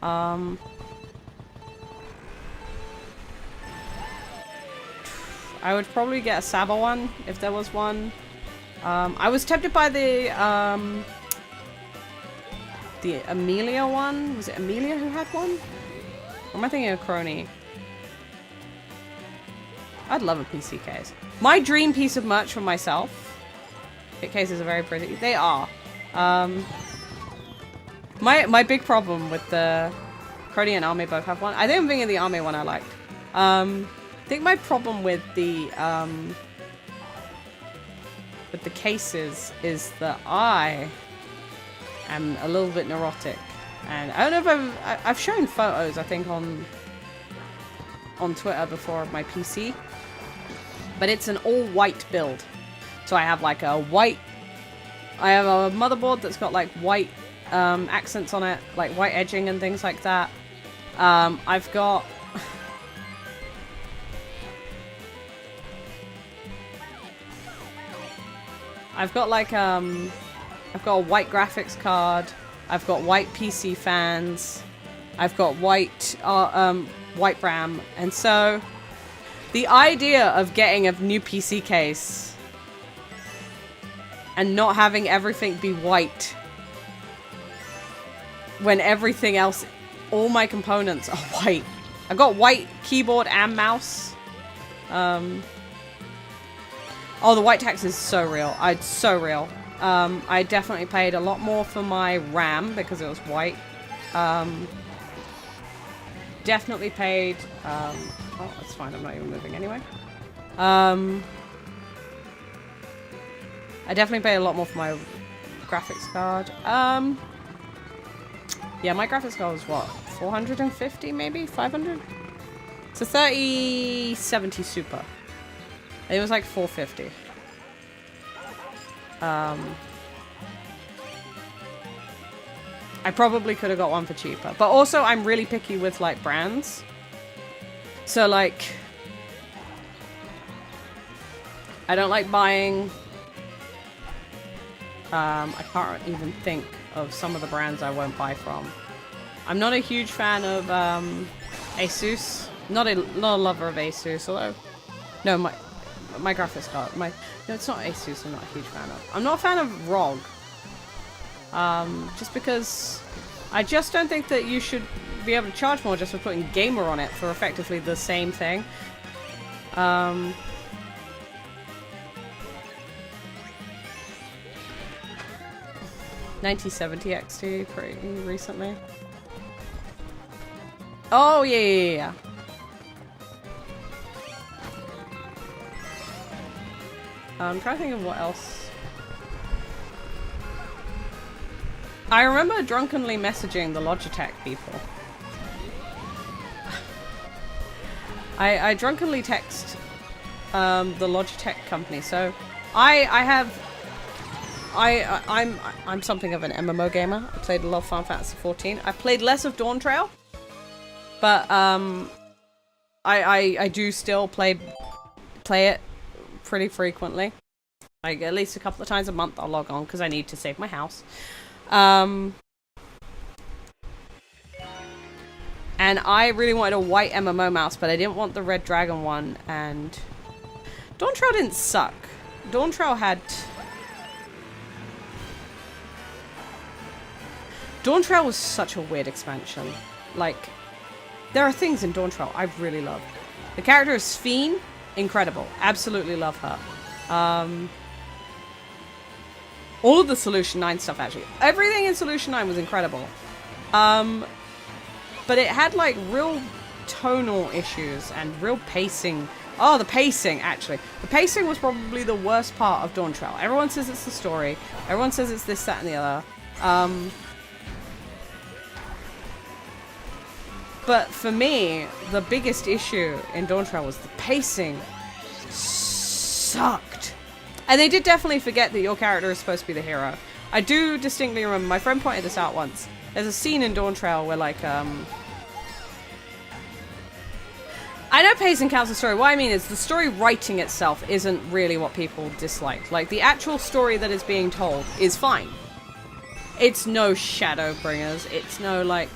I would probably get a Saba one if there was one. I was tempted by the Amelia one. Was it Amelia who had one? Or am I thinking of Crony? I'd love a PC case. My dream piece of merch for myself. Kit cases are very pretty. They are. My big problem with the Crony and Ame both have one. I think I'm thinking the Ame one I liked. I think my problem with the cases is that I am a little bit neurotic, and I don't know if I've shown photos I think on Twitter before of my PC, but it's an all white build. So I have like a motherboard that's got like white accents on it, like white edging and things like that. I've got like I've got a white graphics card. I've got white PC fans. I've got white RAM, and so the idea of getting a new PC case and not having everything be white when everything else, all my components are white. I've got white keyboard and mouse. Oh, the white text is so real. It's so real. I definitely paid a lot more for my RAM because it was white. definitely paid, oh, that's fine, I'm not even moving anyway. I definitely paid a lot more for my graphics card. Yeah, my graphics card was what? 450 maybe? 500? It's a 3070 Super. It was like 450. I probably could have got one for cheaper. But also, I'm really picky with, like, brands. So, like... I don't like buying... I can't even think of some of the brands I won't buy from. I'm not a huge fan of, Asus. Not a lover of Asus, although... No, my graphics card. No, it's not Asus I'm not a huge fan of. I'm not a fan of ROG. Just because I just don't think that you should be able to charge more just for putting gamer on it for effectively the same thing. 9070 XT pretty recently. Oh yeah. I'm trying to think of what else. I remember drunkenly messaging the Logitech people. I drunkenly text the Logitech company. So I'm something of an MMO gamer. I played a lot of Final Fantasy 14. I played less of Dawn Trail, but I do still play it pretty frequently. Like at least a couple of times a month I'll log on because I need to save my house. And I really wanted a white MMO mouse, but I didn't want the Red Dragon one, and Dawn Trail didn't suck. Dawn Trail was such a weird expansion. Like, there are things in Dawn Trail I really love. The character is Sphene, incredible. Absolutely love her. All of the Solution 9 stuff, actually. Everything in Solution 9 was incredible. But it had, like, real tonal issues and real pacing. Oh, the pacing, actually. The pacing was probably the worst part of Dawn Trail. Everyone says it's the story. Everyone says it's this, that, and the other. But for me, the biggest issue in Dawn Trail was the pacing sucked. And they did definitely forget that your character is supposed to be the hero. I do distinctly remember, my friend pointed this out once. There's a scene in Dawn Trail where, like, I know pacing counts as story. What I mean is the story writing itself isn't really what people dislike. Like, the actual story that is being told is fine. It's no Shadowbringers. It's no, like,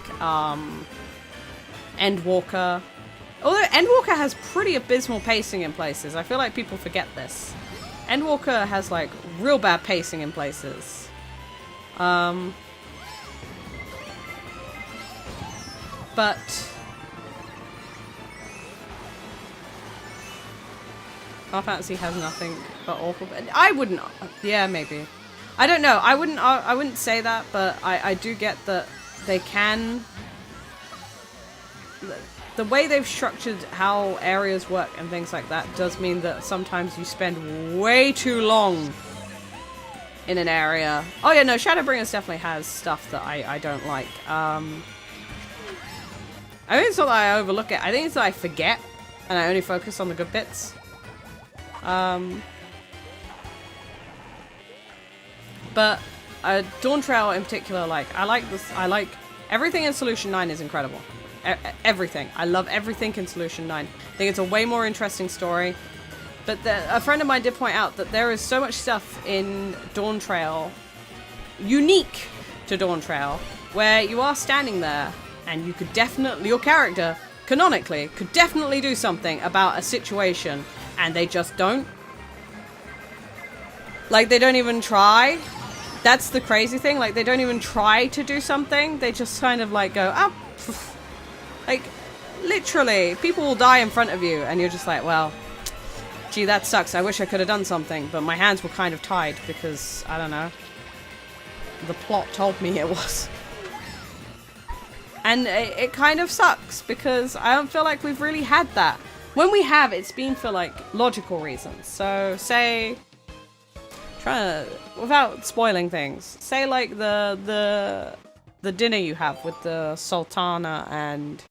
Endwalker. Although Endwalker has pretty abysmal pacing in places. I feel like people forget this. Endwalker has, like, real bad pacing in places. But Final Fantasy has nothing but awful. I wouldn't. Yeah, maybe. I don't know. I wouldn't say that, but I do get that they can. The way they've structured how areas work and things like that does mean that sometimes you spend way too long in an area. Oh yeah, no, Shadowbringers definitely has stuff that I don't like. I think it's not that I overlook it. I think it's that I forget and I only focus on the good bits. But Dawn Trail in particular, like, I like everything in Solution 9 is incredible. Everything. I love everything in Solution 9. I think it's a way more interesting story. But a friend of mine did point out that there is so much stuff in Dawn Trail, unique to Dawn Trail, where you are standing there and you could definitely, your character, canonically, could definitely do something about a situation, and they just don't. Like, they don't even try. That's the crazy thing. Like, they don't even try to do something. They just kind of, like, go, oh, pff. Like, literally, people will die in front of you, and you're just like, well, gee, that sucks. I wish I could have done something, but my hands were kind of tied because, I don't know, the plot told me it was. And it kind of sucks because I don't feel like we've really had that. When we have, it's been for like logical reasons. So say, without spoiling things, say like the dinner you have with the Sultana and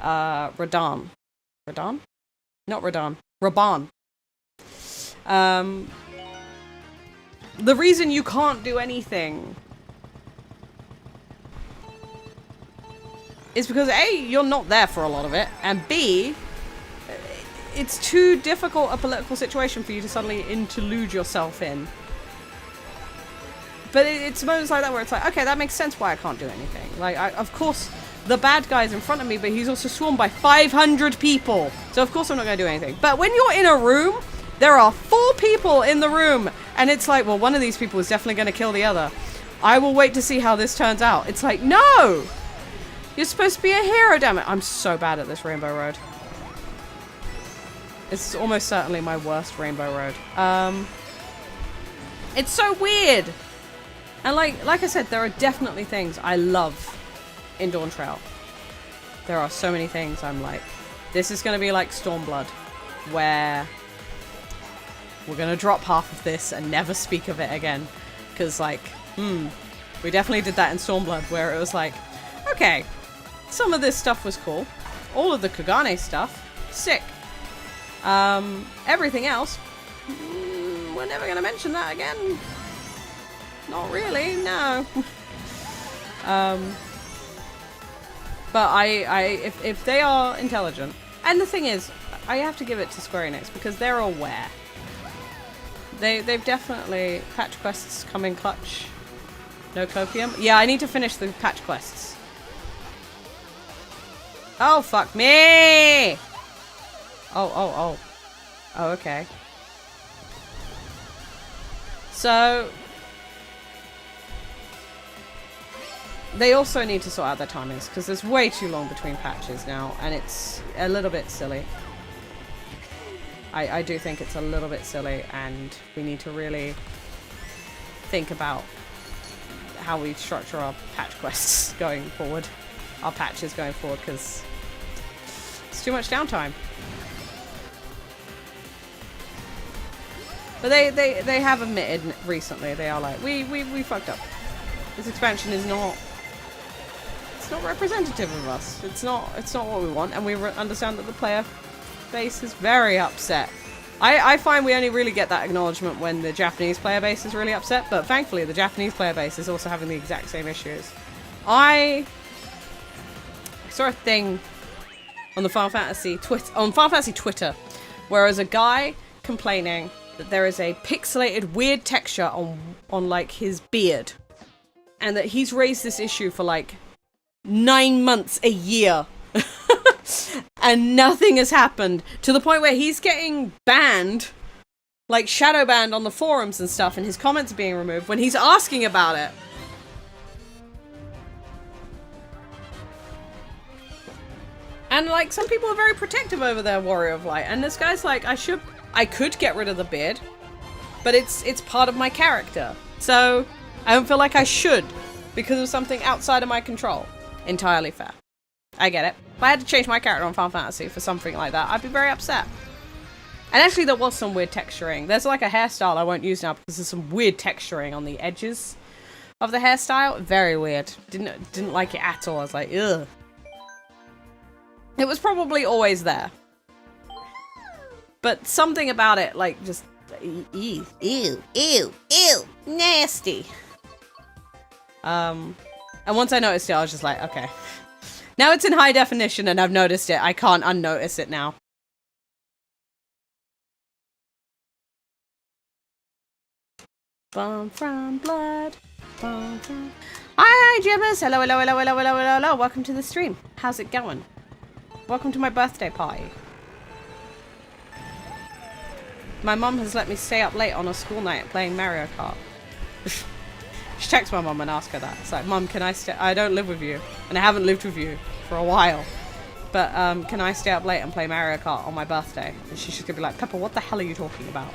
Radan. Radan? Not Radan. Raban. The reason you can't do anything is because A, you're not there for a lot of it, and B, it's too difficult a political situation for you to suddenly interlude yourself in. But it's moments like that where it's like, okay, that makes sense why I can't do anything. Like, of course, the bad guy's in front of me, but he's also swarmed by 500 people. So of course I'm not going to do anything. But when you're in a room, there are 4 people in the room, and it's like, well, one of these people is definitely going to kill the other. I will wait to see how this turns out. It's like, no! You're supposed to be a hero, damn it. I'm so bad at this Rainbow Road. It's almost certainly my worst Rainbow Road. It's so weird. And like I said, there are definitely things I love in Dawn Trail. There are so many things I'm like, this is going to be like Stormblood, where we're going to drop half of this and never speak of it again. Because like, we definitely did that in Stormblood, where it was like, okay, some of this stuff was cool. All of the Kagane stuff, sick. Everything else, we're never going to mention that again. Not really, no. But if they are intelligent, and the thing is, I have to give it to Square Enix because they're aware. They've definitely, patch quests come in clutch. No copium? Yeah, I need to finish the patch quests. Oh, fuck me! Oh, okay. So, they also need to sort out their timings, because there's way too long between patches now, and it's a little bit silly. I do think it's a little bit silly, and we need to really think about how we structure our patch quests going forward. Our patches going forward, because it's too much downtime. But they have admitted recently, they are like, we fucked up. This expansion is not, it's not representative of us. It's not what we want, and we understand that the player base is very upset. I find we only really get that acknowledgement when the Japanese player base is really upset, but thankfully the Japanese player base is also having the exact same issues. I saw a thing on the Final Fantasy Twitter, where there's a guy complaining that there is a pixelated weird texture on like his beard, and that he's raised this issue for like 9 months, a year. And nothing has happened, to the point where he's getting banned, like shadow banned on the forums and stuff, and his comments are being removed when he's asking about it. And like, some people are very protective over their Warrior of Light, and this guy's like, I could get rid of the beard, but it's part of my character, so I don't feel like I should because of something outside of my control. Entirely fair. I get it. If I had to change my character on Final Fantasy for something like that, I'd be very upset. And actually there was some weird texturing. There's like a hairstyle I won't use now because there's some weird texturing on the edges of the hairstyle. Very weird. Didn't like it at all. I was like, ugh. It was probably always there. But something about it, like, just ew, nasty. And once I noticed it, I was just like, okay. Now it's in high definition and I've noticed it. I can't unnotice it now. Born from blood. Born from... Hi, Jimmers. Hello. Welcome to the stream. How's it going? Welcome to my birthday party. My mum has let me stay up late on a school night playing Mario Kart. Just text my mum and ask her that. It's like, Mum, can I stay? I don't live with you, and I haven't lived with you for a while. But can I stay up late and play Mario Kart on my birthday? And she's just gonna be like, Pepper, what the hell are you talking about?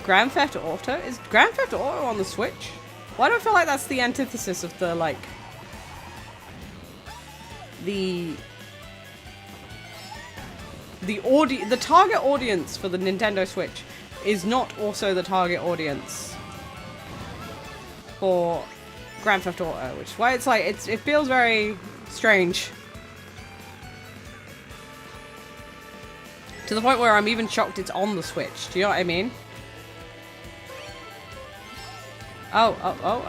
Grand Theft Auto? Is Grand Theft Auto on the Switch? Why do I feel like that's the antithesis of the, like... The target audience for the Nintendo Switch is not also the target audience for Grand Theft Auto, which is why it's like, it feels very strange. To the point where I'm even shocked it's on the Switch. Do you know what I mean? Oh,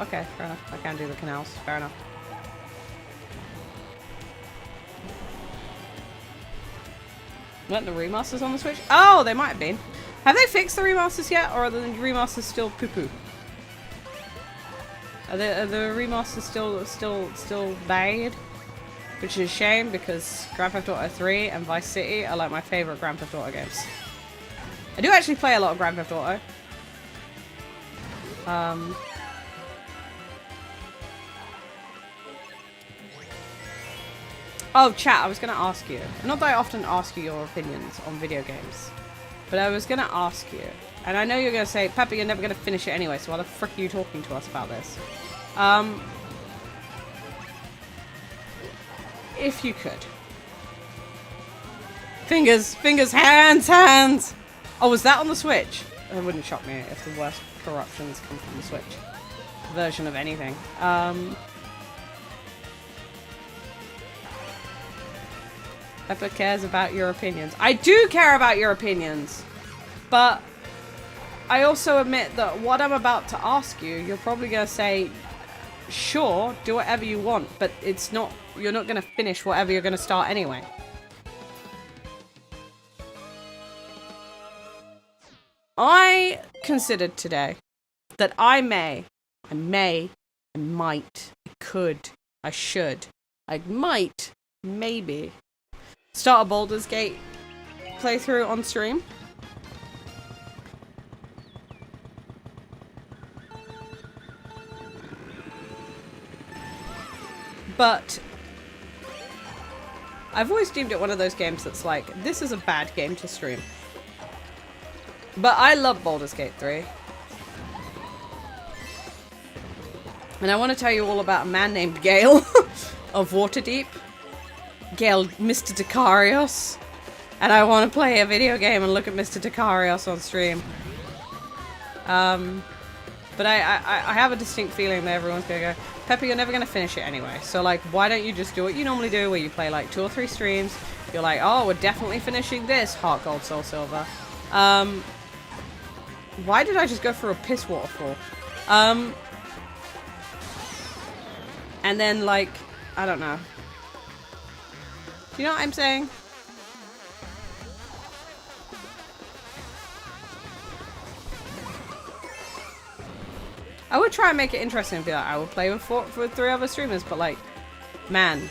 okay, fair enough. I can't do the canals. Fair enough. Weren't the remasters on the Switch? Oh, they might have been. Have they fixed the remasters yet, or are the remasters still poo-poo? Are the remasters still bad? Which is a shame, because Grand Theft Auto 3 and Vice City are like my favorite Grand Theft Auto games. I do actually play a lot of Grand Theft Auto. Oh, chat, I was going to ask you. Not that I often ask you your opinions on video games, but I was going to ask you, and I know you're going to say, Pepper, you're never going to finish it anyway, so why the frick are you talking to us about this? If you could. Fingers, hands! Oh, was that on the Switch? It wouldn't shock me if the worst corruptions come from the Switch version of anything. Pepper cares about your opinions. I do care about your opinions, but I also admit that what I'm about to ask you, you're probably going to say, sure, do whatever you want, but it's not, you're not going to finish whatever you're going to start anyway. I considered today that I might, I should, I might, maybe start a Baldur's Gate playthrough on stream. But I've always deemed it one of those games that's like, this is a bad game to stream. But I love Baldur's Gate 3. And I want to tell you all about a man named Gale of Waterdeep. Gale, Mr. Dekarios. And I want to play a video game and look at Mr. Dekarios on stream. But I have a distinct feeling that everyone's going to go, Pepper, you're never going to finish it anyway. So, like, why don't you just do what you normally do, where you play, like, 2 or 3 streams. You're like, oh, we're definitely finishing this. Heart, Gold, Soul, Silver. Why did I just go for a piss waterfall? And then, like, I don't know. Do you know what I'm saying? I would try and make it interesting and be like, I would play with 3 other streamers, but like, man.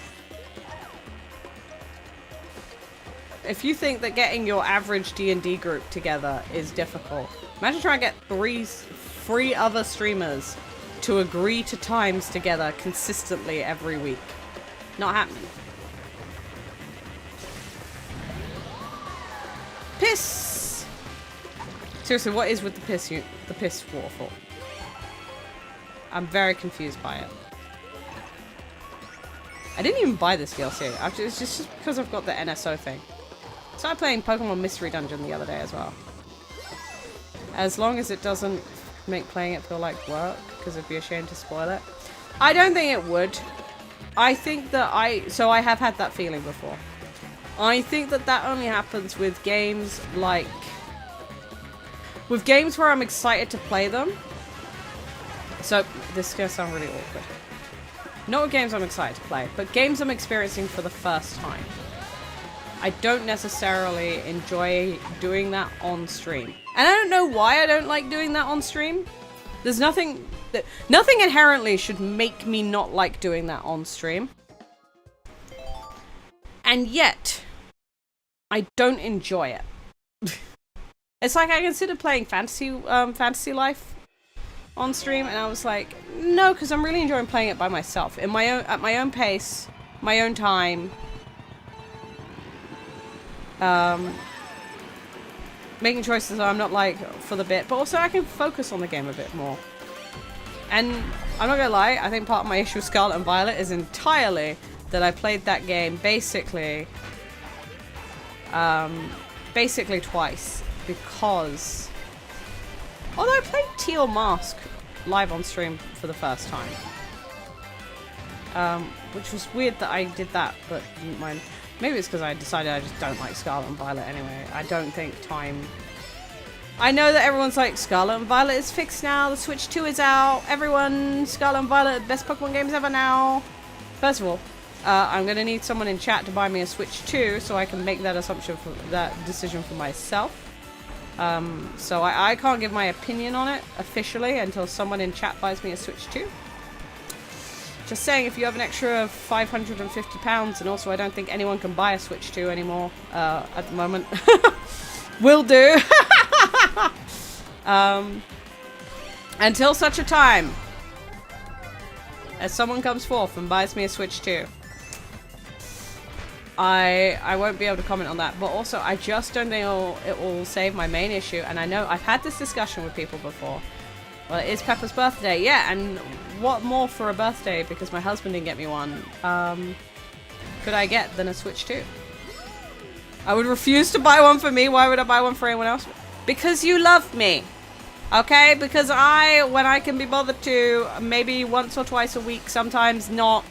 If you think that getting your average D&D group together is difficult, imagine trying to get 3 other streamers to agree to times together consistently every week. Not happening. Piss! Seriously, what is with the piss waterfall? I'm very confused by it. I didn't even buy this DLC. It's just because I've got the NSO thing. I started playing Pokemon Mystery Dungeon the other day as well. As long as it doesn't make playing it feel like work, because it'd be a shame to spoil it. I don't think it would. I think that I have had that feeling before. I think that only happens with games like... With games where I'm excited to play them. So, this is going to sound really awkward. Not with games I'm excited to play, but games I'm experiencing for the first time. I don't necessarily enjoy doing that on stream. And I don't know why I don't like doing that on stream. There's nothing inherently should make me not like doing that on stream. And yet, I don't enjoy it. It's like I considered playing Fantasy Life on stream, and I was like, no, because I'm really enjoying playing it by myself, at my own pace, my own time. making choices that I'm not like for the bit, but also I can focus on the game a bit more. And I'm not gonna lie, I think part of my issue with Scarlet and Violet is entirely that I played that game basically twice, because although I played Teal Mask live on stream for the first time, which was weird that I did that, but didn't mind. Maybe it's because I decided I just don't like Scarlet and Violet anyway. I don't think time... I know that everyone's like, Scarlet and Violet is fixed now, the Switch 2 is out, everyone, Scarlet and Violet, best Pokemon games ever now. First of all, I'm going to need someone in chat to buy me a Switch 2 so I can make that decision for myself. So I can't give my opinion on it officially until someone in chat buys me a Switch 2. Just saying, if you have an extra £550, and also I don't think anyone can buy a Switch 2 anymore at the moment. Will do. Until such a time as someone comes forth and buys me a Switch 2. I won't be able to comment on that, but also I just don't think it will save my main issue, and I know I've had this discussion with people before. Well, it is Pepper's birthday, yeah, and what more for a birthday, because my husband didn't get me one, could I get than a Switch 2? I would refuse to buy one for me. Why would I buy one for anyone else? Because you love me, okay? Because when I can be bothered to, maybe once or twice a week, sometimes not,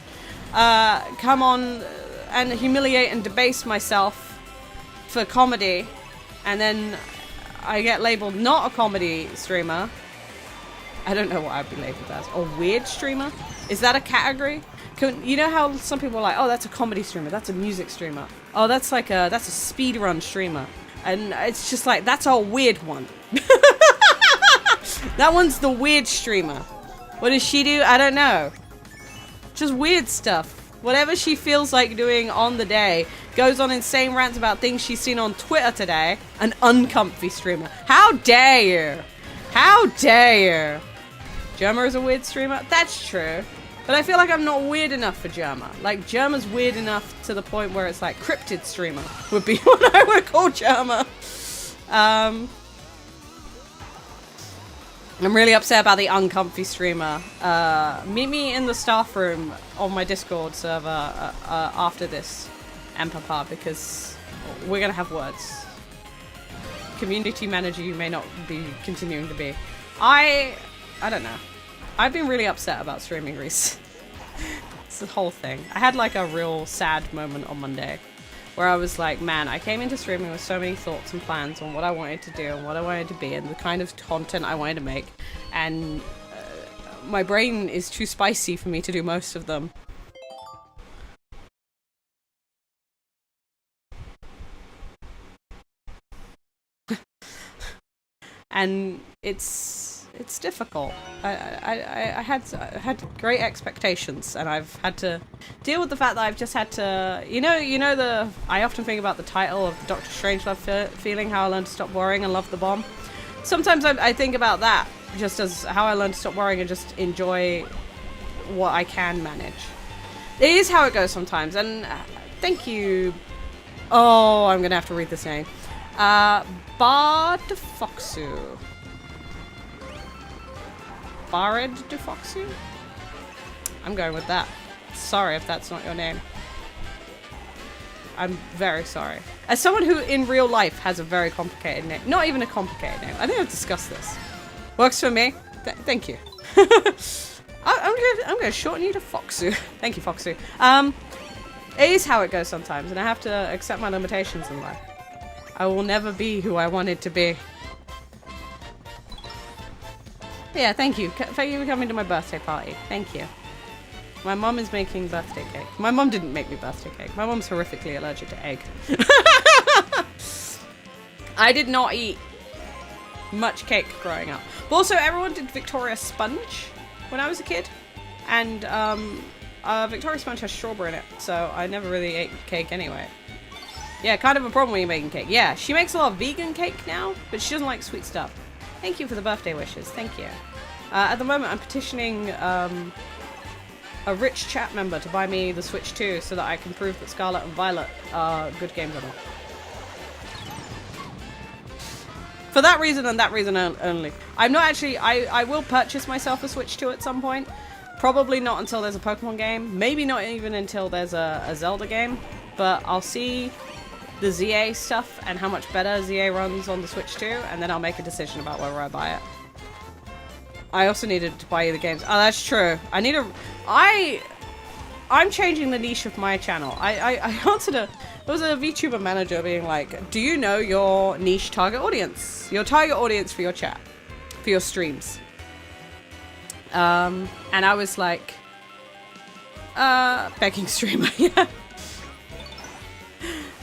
come on and humiliate and debase myself for comedy, and then I get labeled not a comedy streamer. I don't know what I'd be labeled as. A weird streamer? Is that a category? You know how some people are like, oh, that's a comedy streamer, that's a music streamer. Oh, that's a speedrun streamer. And it's just like, that's a weird one. That one's the weird streamer. What does she do? I don't know. Just weird stuff. Whatever she feels like doing on the day. Goes on insane rants about things she's seen on Twitter today. An uncomfy streamer. How dare you? How dare you? Germa is a weird streamer? That's true. But I feel like I'm not weird enough for Germa. Like, Germa's weird enough to the point where it's like cryptid streamer would be what I would call Germa. I'm really upset about the uncomfy streamer. Meet me in the staff room on my Discord server after this, Empapa, because we're gonna have words. Community manager you may not be continuing to be. I don't know. I've been really upset about streaming recently. It's the whole thing. I had like a real sad moment on Monday where I was like, man, I came into streaming with so many thoughts and plans on what I wanted to do and what I wanted to be and the kind of content I wanted to make, and my brain is too spicy for me to do most of them. And it's difficult. I had great expectations, and I've had to deal with the fact that I've just had to, I often think about the title of the Doctor Strangelove feeling, how I learned to stop worrying and love the bomb. Sometimes I think about that just as how I learned to stop worrying and just enjoy what I can manage. It is how it goes sometimes, and thank you. Oh, I'm gonna have to read this name. Bardfoxu. Bared Defoxu? I'm going with that. Sorry if that's not your name. I'm very sorry. As someone who in real life has a very complicated name. Not even a complicated name. I think I've discussed this. Works for me. Thank you. I'm gonna shorten you to Foxu. Thank you, Foxu. It is how it goes sometimes, and I have to accept my limitations in life. I will never be who I wanted to be. Yeah, thank you. Thank you for coming to my birthday party. Thank you. My mum is making birthday cake. My mum didn't make me birthday cake. My mum's horrifically allergic to egg. I did not eat much cake growing up. But also, everyone did Victoria Sponge when I was a kid. And Victoria Sponge has strawberry in it, so I never really ate cake anyway. Yeah, kind of a problem when you're making cake. Yeah, she makes a lot of vegan cake now, but she doesn't like sweet stuff. Thank you for the birthday wishes. Thank you. At the moment, I'm petitioning a rich chat member to buy me the Switch 2 so that I can prove that Scarlet and Violet are good games or not. For that reason and that reason only. I'm not actually... I will purchase myself a Switch 2 at some point. Probably not until there's a Pokemon game. Maybe not even until there's a Zelda game. But I'll see the ZA stuff and how much better ZA runs on the Switch 2. And then I'll make a decision about whether I buy it. I also needed to buy the games. Oh, that's true. I need a... I'm changing the niche of my channel. I answered a... There was a VTuber manager being like, do you know your niche target audience? Your target audience for your chat. For your streams. And I was like... begging streamer, yeah.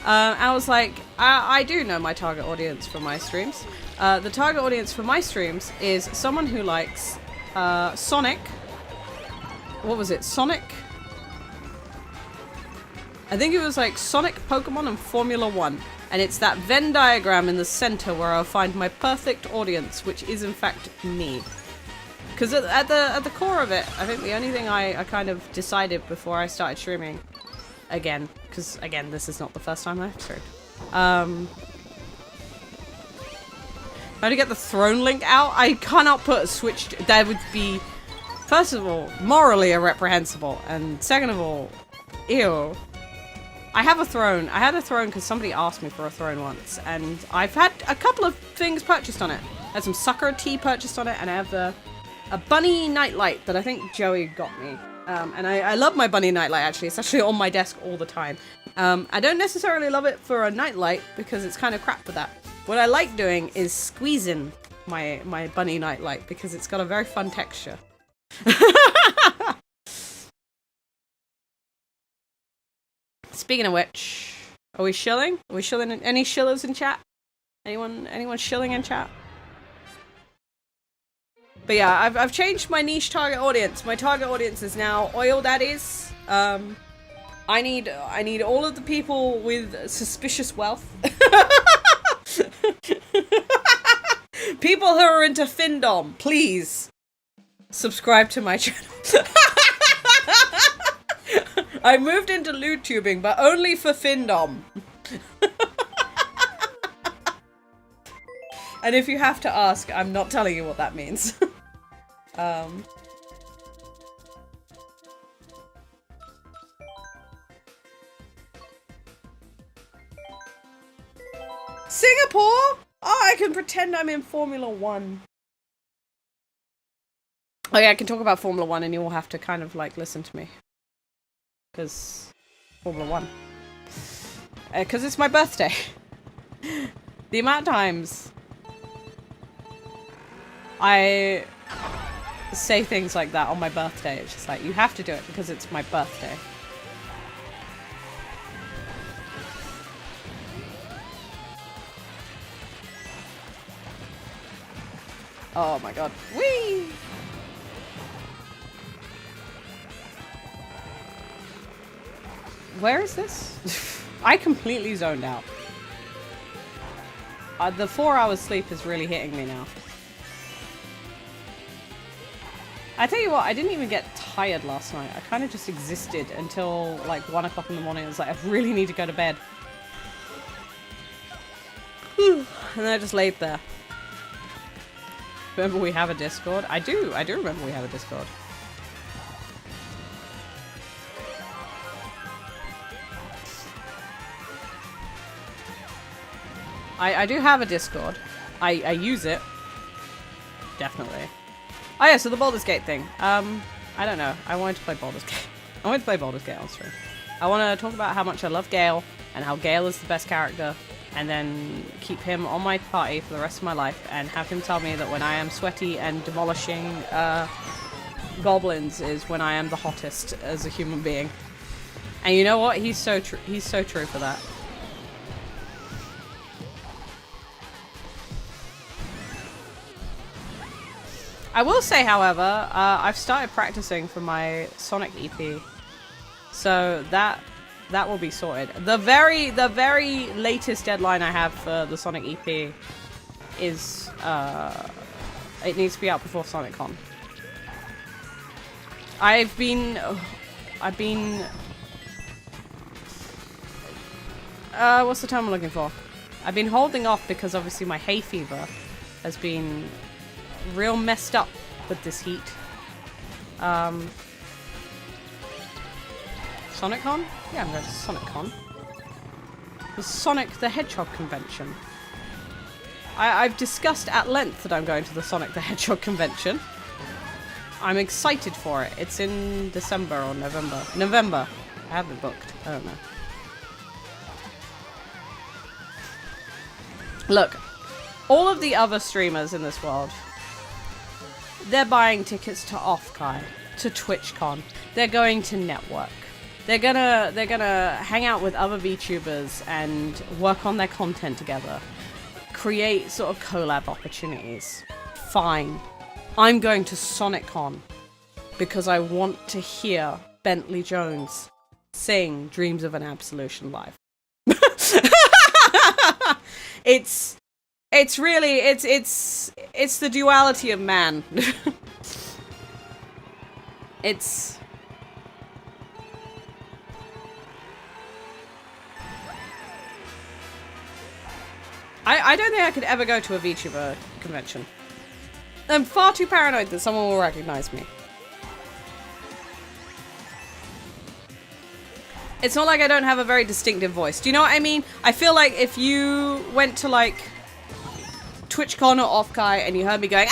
I was like, I do know my target audience for my streams. The target audience for my streams is someone who likes Sonic. What was it? Sonic? I think it was like Sonic, Pokemon, and Formula 1. And it's that Venn diagram in the center where I'll find my perfect audience, which is in fact me. Because at the core of it, I think the only thing I kind of decided before I started streaming, again, because again, this is not the first time I've streamed. How to get the throne link out? I cannot put a Switch. That would be, first of all, morally irreprehensible, and second of all, ew. I have a throne. I had a throne because somebody asked me for a throne once, and I've had a couple of things purchased on it. I had some sucker tea purchased on it, and I have a bunny nightlight that I think Joey got me. And I love my bunny nightlight, actually. It's actually on my desk all the time. I don't necessarily love it for a nightlight because it's kind of crap for that. What I like doing is squeezing my bunny nightlight because it's got a very fun texture. Speaking of which, are we shilling? Are we shilling? Any shillers in chat? Anyone shilling in chat? But yeah, I've changed my niche target audience. My target audience is now oil daddies. I need all of the people with suspicious wealth. People who are into Findom, please subscribe to my channel. I moved into loot tubing, but only for Findom. And if you have to ask, I'm not telling you what that means. Singapore? Oh, I can pretend I'm in Formula 1. Oh yeah, I can talk about Formula 1 and you will have to kind of like listen to me. Because Formula 1. Because it's my birthday. The amount of times I say things like that on my birthday, it's just like, you have to do it because it's my birthday. Oh my god. Whee! Where is this? I completely zoned out. The 4 hours sleep is really hitting me now. I tell you what, I didn't even get tired last night. I kind of just existed until like 1 o'clock in the morning. I was like, I really need to go to bed. And then I just laid there. Remember we have a Discord? I do remember we have a Discord. I do have a Discord. I use it. Definitely. Oh yeah, so the Baldur's Gate thing. I don't know. I wanted to play Baldur's Gate. I wanted to play Baldur's Gate on stream. I want to talk about how much I love Gale, and how Gale is the best character, and then keep him on my party for the rest of my life, and have him tell me that when I am sweaty and demolishing goblins is when I am the hottest as a human being. And you know what? He's so true. He's so true for that. I will say, however, I've started practicing for my Sonic EP, so that will be sorted. The very latest deadline I have for the Sonic EP is it needs to be out before SonicCon. I've been what's the term I'm looking for? I've been holding off because obviously my hay fever has been real messed up with this heat. SonicCon? Yeah, I'm going to SonicCon. The Sonic the Hedgehog convention. I've discussed at length that I'm going to the Sonic the Hedgehog convention. I'm excited for it. It's in December or November. November. I have it booked. I don't know. Look, all of the other streamers in this world, they're buying tickets to Offkai, to TwitchCon. They're going to network. They're gonna hang out with other VTubers and work on their content together. Create sort of collab opportunities. Fine. I'm going to SonicCon because I want to hear Bentley Jones sing Dreams of an Absolution live. It's really it's the duality of man. It's I don't think I could ever go to a VTuber convention. I'm far too paranoid that someone will recognize me. It's not like I don't have a very distinctive voice. Do you know what I mean? I feel like if you went to like TwitchCon or Offkai and you heard me going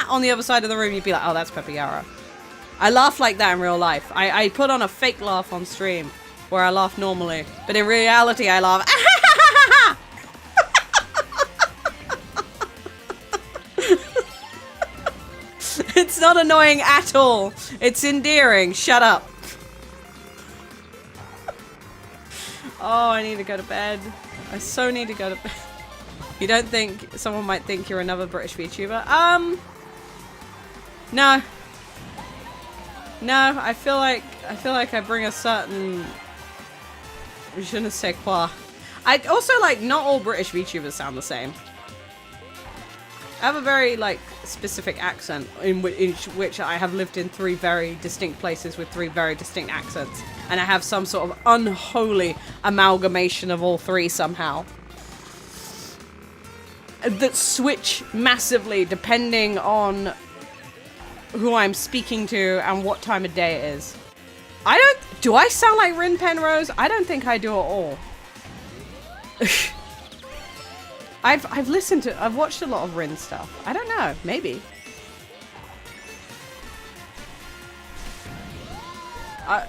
on the other side of the room, you'd be like, oh, that's Pepe Yara. I laugh like that in real life. I put on a fake laugh on stream where I laugh normally, but in reality I laugh. It's not annoying at all. It's endearing. Shut up. Oh, I need to go to bed. I so need to go to bed. You don't think someone might think you're another British VTuber? No. No, I feel like I bring a certain je ne sais quoi. I also like not all British VTubers sound the same. I have a very like specific accent in which I have lived in 3 very distinct places with 3 very distinct accents, and I have some sort of unholy amalgamation of all 3 somehow that switch massively depending on who I'm speaking to and what time of day it is. Do I sound like Rin Penrose? I don't think I do at all. I've watched a lot of Rin stuff. I don't know, maybe.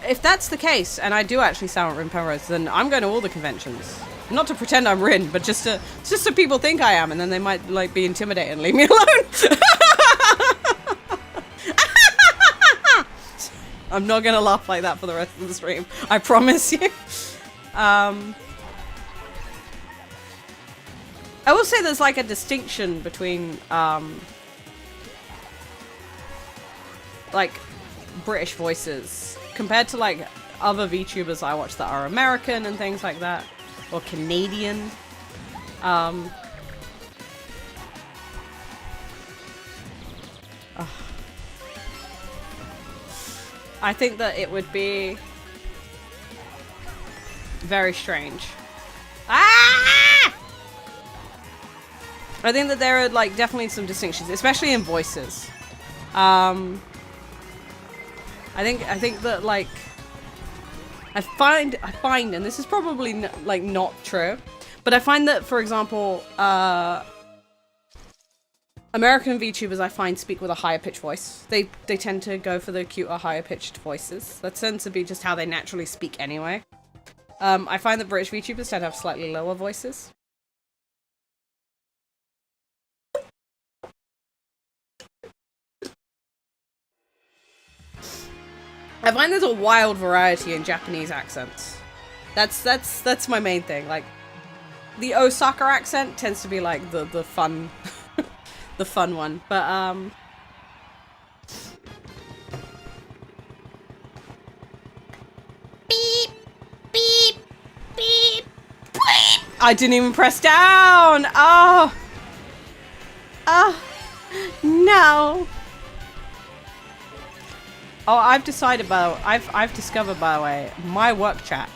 If that's the case, and I do actually sound like Rin Penrose, then I'm going to all the conventions. Not to pretend I'm Rin, but just so people think I am, and then they might like be intimidated and leave me alone. I'm not gonna laugh like that for the rest of the stream. I promise you. I will say there's like a distinction between like British voices compared to like other VTubers I watch that are American and things like that, or Canadian. I think that it would be very strange. Ah! I think that there are like definitely some distinctions, especially in voices. I think that like I find, and this is probably not true, but I find that, for example, American VTubers I find speak with a higher pitched voice. They tend to go for the cuter, higher pitched voices. That tends to be just how they naturally speak anyway. I find that British VTubers tend to have slightly lower voices. I find there's a wild variety in Japanese accents. That's my main thing. Like, the Osaka accent tends to be like the fun the fun one, but beep beep beep beep. I didn't even press down. Oh no. Oh, I've discovered, by the way, my work chat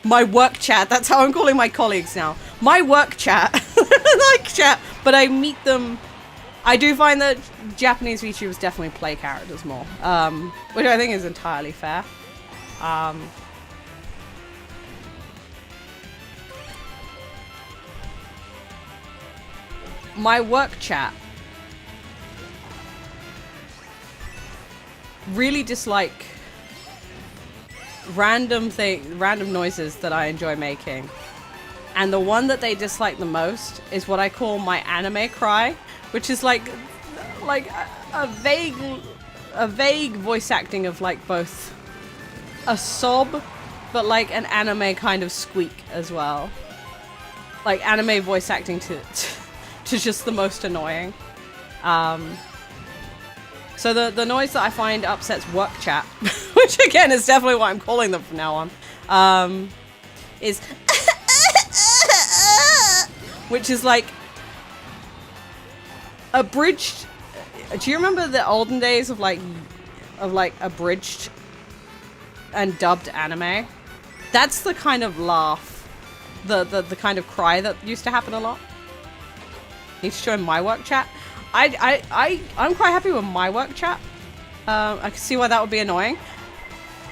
my work chat. That's how I'm calling my colleagues now. My work chat. Like chat, but I meet them. I do find that Japanese VTubers definitely play characters more, which I think is entirely fair. My work chat really dislike random noises that I enjoy making. And the one that they dislike the most is what I call my anime cry, which is like a vague voice acting of like both a sob, but like an anime kind of squeak as well. Like anime voice acting to just the most annoying. So the noise that I find upsets work chat, which again is definitely what I'm calling them from now on, is which is like abridged. Do you remember the olden days of like abridged and dubbed anime? That's the kind of laugh, the kind of cry that used to happen a lot. Need to join my work chat. I'm quite happy with my work chat. I can see why that would be annoying.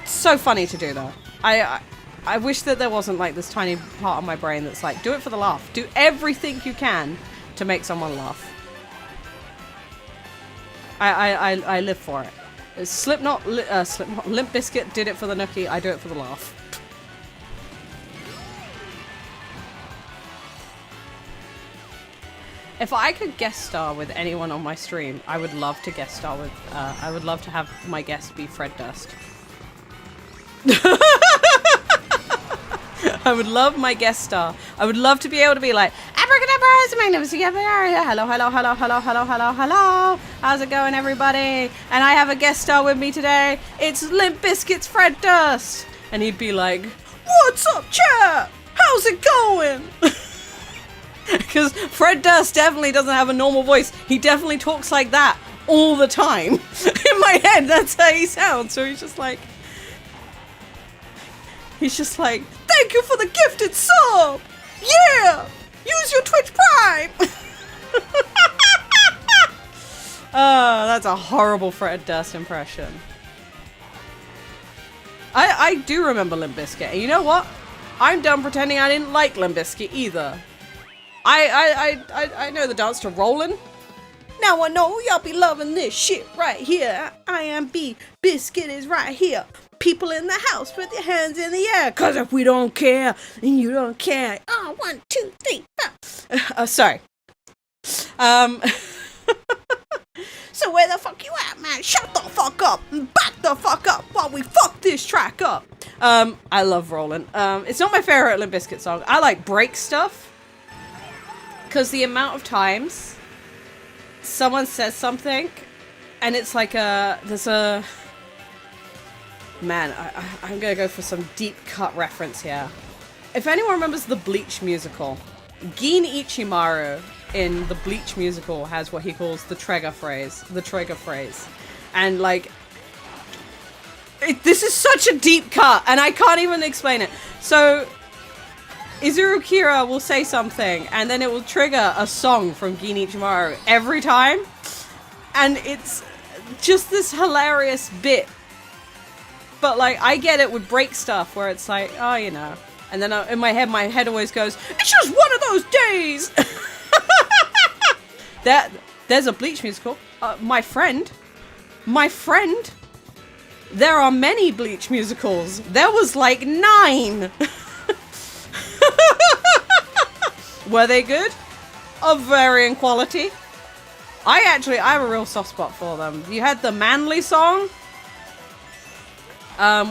So funny to do though. I wish that there wasn't like this tiny part of my brain that's like, do it for the laugh. Do everything you can to make someone laugh. I live for it. Slipknot, Limp Bizkit did it for the nookie. I do it for the laugh. If I could guest star with anyone on my stream, I would love to guest star with, I would love to have my guest be Fred Durst. I would love my guest star. I would love to be able to be like, abracadabra, it's a magnificent area. Hello, hello, hello, hello, hello, hello, hello. How's it going, everybody? And I have a guest star with me today. It's Limp Bizkit's Fred Durst. And he'd be like, what's up, chat? How's it going? Because Fred Durst definitely doesn't have a normal voice. He definitely talks like that all the time. In my head, that's how he sounds. So he's just like, thank you for the gifted sub! Yeah! Use your Twitch Prime! Oh, that's a horrible Fred Durst impression. I do remember Limp Bizkit. And you know what? I'm done pretending I didn't like Limp Bizkit either. I know the dance to Rollin'. Now I know y'all be loving this shit right here. IMB Biscuit is right here. People in the house, put your hands in the air. Cause if we don't care, then you don't care. Oh, 1, 2, 3, 4. Sorry. So where the fuck you at, man? Shut the fuck up and back the fuck up while we fuck this track up. I love Rollin'. It's not my favorite Limp Bizkit song. I like break stuff. Cause the amount of times someone says something and it's like there's a man, I'm gonna go for some deep cut reference here. If anyone remembers the Bleach musical, Gin Ichimaru in the Bleach musical has what he calls the trigger phrase. And like, this is such a deep cut and I can't even explain it. So Izuru Kira will say something and then it will trigger a song from Gin Ichimaru every time. And it's just this hilarious bit. But like, I get it with break stuff where it's like, oh, you know. And then in my head always goes, it's just one of those days! There's a Bleach musical. My friend, there are many Bleach musicals. There was like 9. Were they good? Of varying quality. I have a real soft spot for them. You had the Manly song,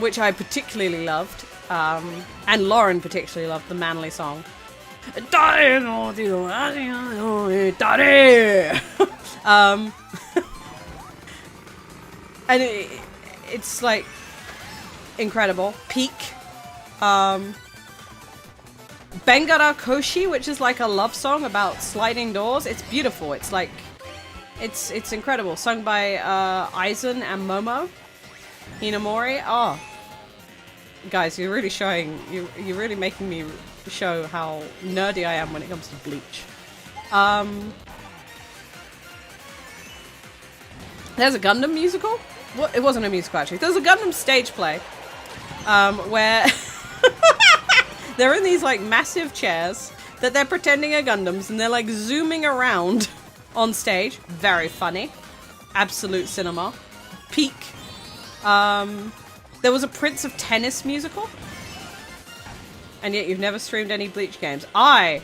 which I particularly loved, and Lauren particularly loved the Manly song. And it's like incredible. Peak. Bengara Koshi, which is like a love song about sliding doors. It's beautiful. It's like, it's incredible. Sung by Aizen and Momo Hinamori. Oh, guys, you're really showing, you're really making me show how nerdy I am when it comes to Bleach. There's a Gundam musical? What? It wasn't a musical actually. There's a Gundam stage play, where they're in these like massive chairs that they're pretending are Gundams and they're like zooming around on stage. Very funny. Absolute cinema. Peak. There was a Prince of Tennis musical. And yet you've never streamed any Bleach games. I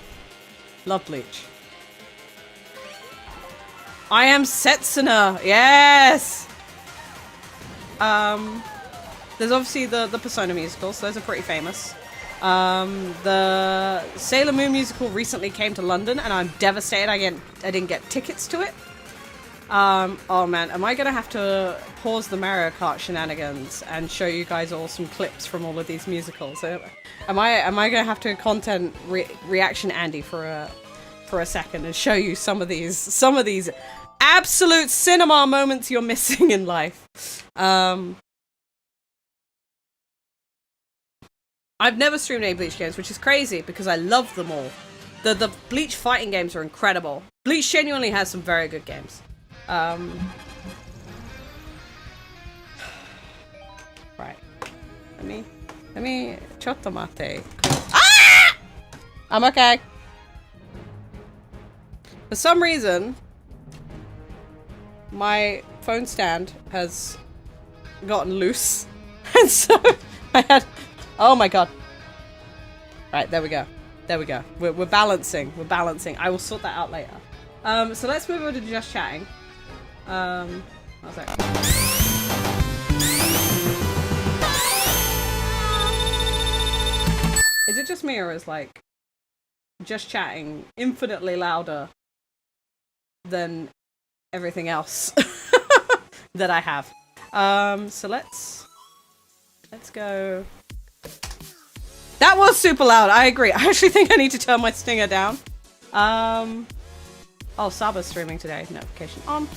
love Bleach. I am Setsuna. Yes! There's obviously the Persona musicals. Those are pretty famous. The Sailor Moon musical recently came to London, and I'm devastated I didn't get tickets to it. Oh man, am I gonna have to pause the Mario Kart shenanigans and show you guys all some clips from all of these musicals? Am I gonna have to content reaction Andy for a second and show you some of these absolute cinema moments you're missing in life? I've never streamed any Bleach games, which is crazy because I love them all. The Bleach fighting games are incredible. Bleach genuinely has some very good games. Right. Let me chotto mate. Ah! I'm okay. For some reason, my phone stand has gotten loose. And so I had, oh my god. Right, there we go. There we go. We're balancing. We're balancing. I will sort that out later. So let's move over to just chatting. How's that? Is it just me or is like just chatting infinitely louder than everything else that I have? So let's go. That was super loud. I agree. I actually think I need to turn my stinger down. Oh, Saba's streaming today. Notification on.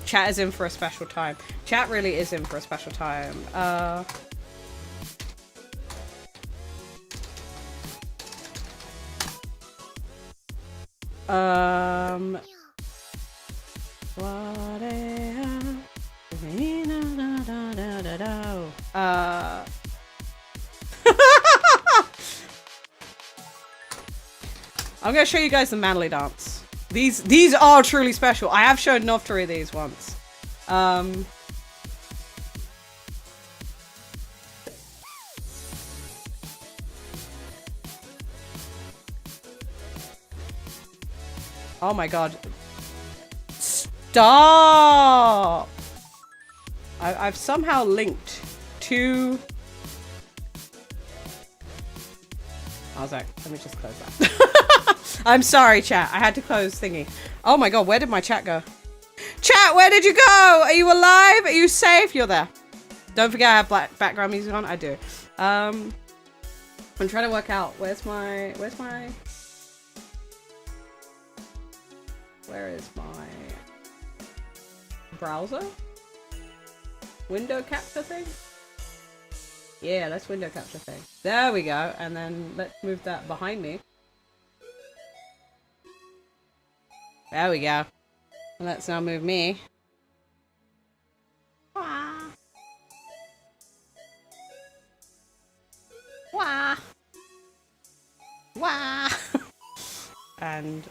Chat is in for a special time. Chat really is in for a special time. I'm gonna show you guys the manly dance. These are truly special. I have showed Novtori these once. Oh my god. Stop! I've somehow linked two... I was like, let me just close that. I'm sorry, chat. I had to close thingy. Oh my god, where did my chat go? Chat, where did you go? Are you alive? Are you safe? You're there. Don't forget I have background music on. I do. I'm trying to work out. Where is my browser? Window capture thing? Yeah, let's window capture thing. There we go. And then let's move that behind me. There we go. And let's now move me. Wah. Wah. Wah. And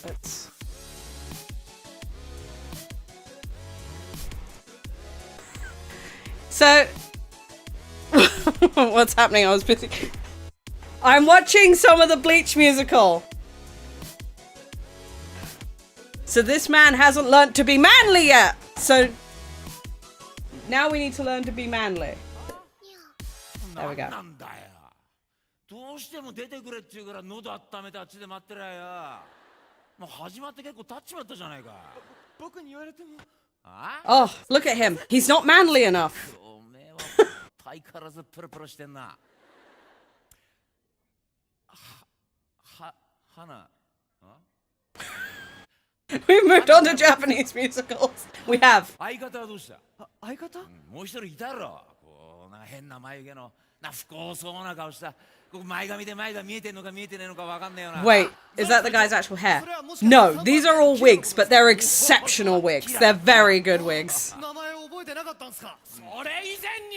let's... So, what's happening? I was busy. I'm watching some of the Bleach musical. So this man hasn't learnt to be manly yet. So now we need to learn to be manly. There we go. Oh, look at him. He's not manly enough. We've moved on to Japanese musicals. We have. 相方はどうした？相方？もう一人いたろ。こうな変な眉毛のな不幸そうな顔した。ここ前髪で前が見えてんのか見えてねえのかわかんねえよな。 Wait, is that the guy's actual hair? No, these are all wigs, but they're exceptional wigs. They're very good wigs. 名前覚えてなかったんですか？それ以前に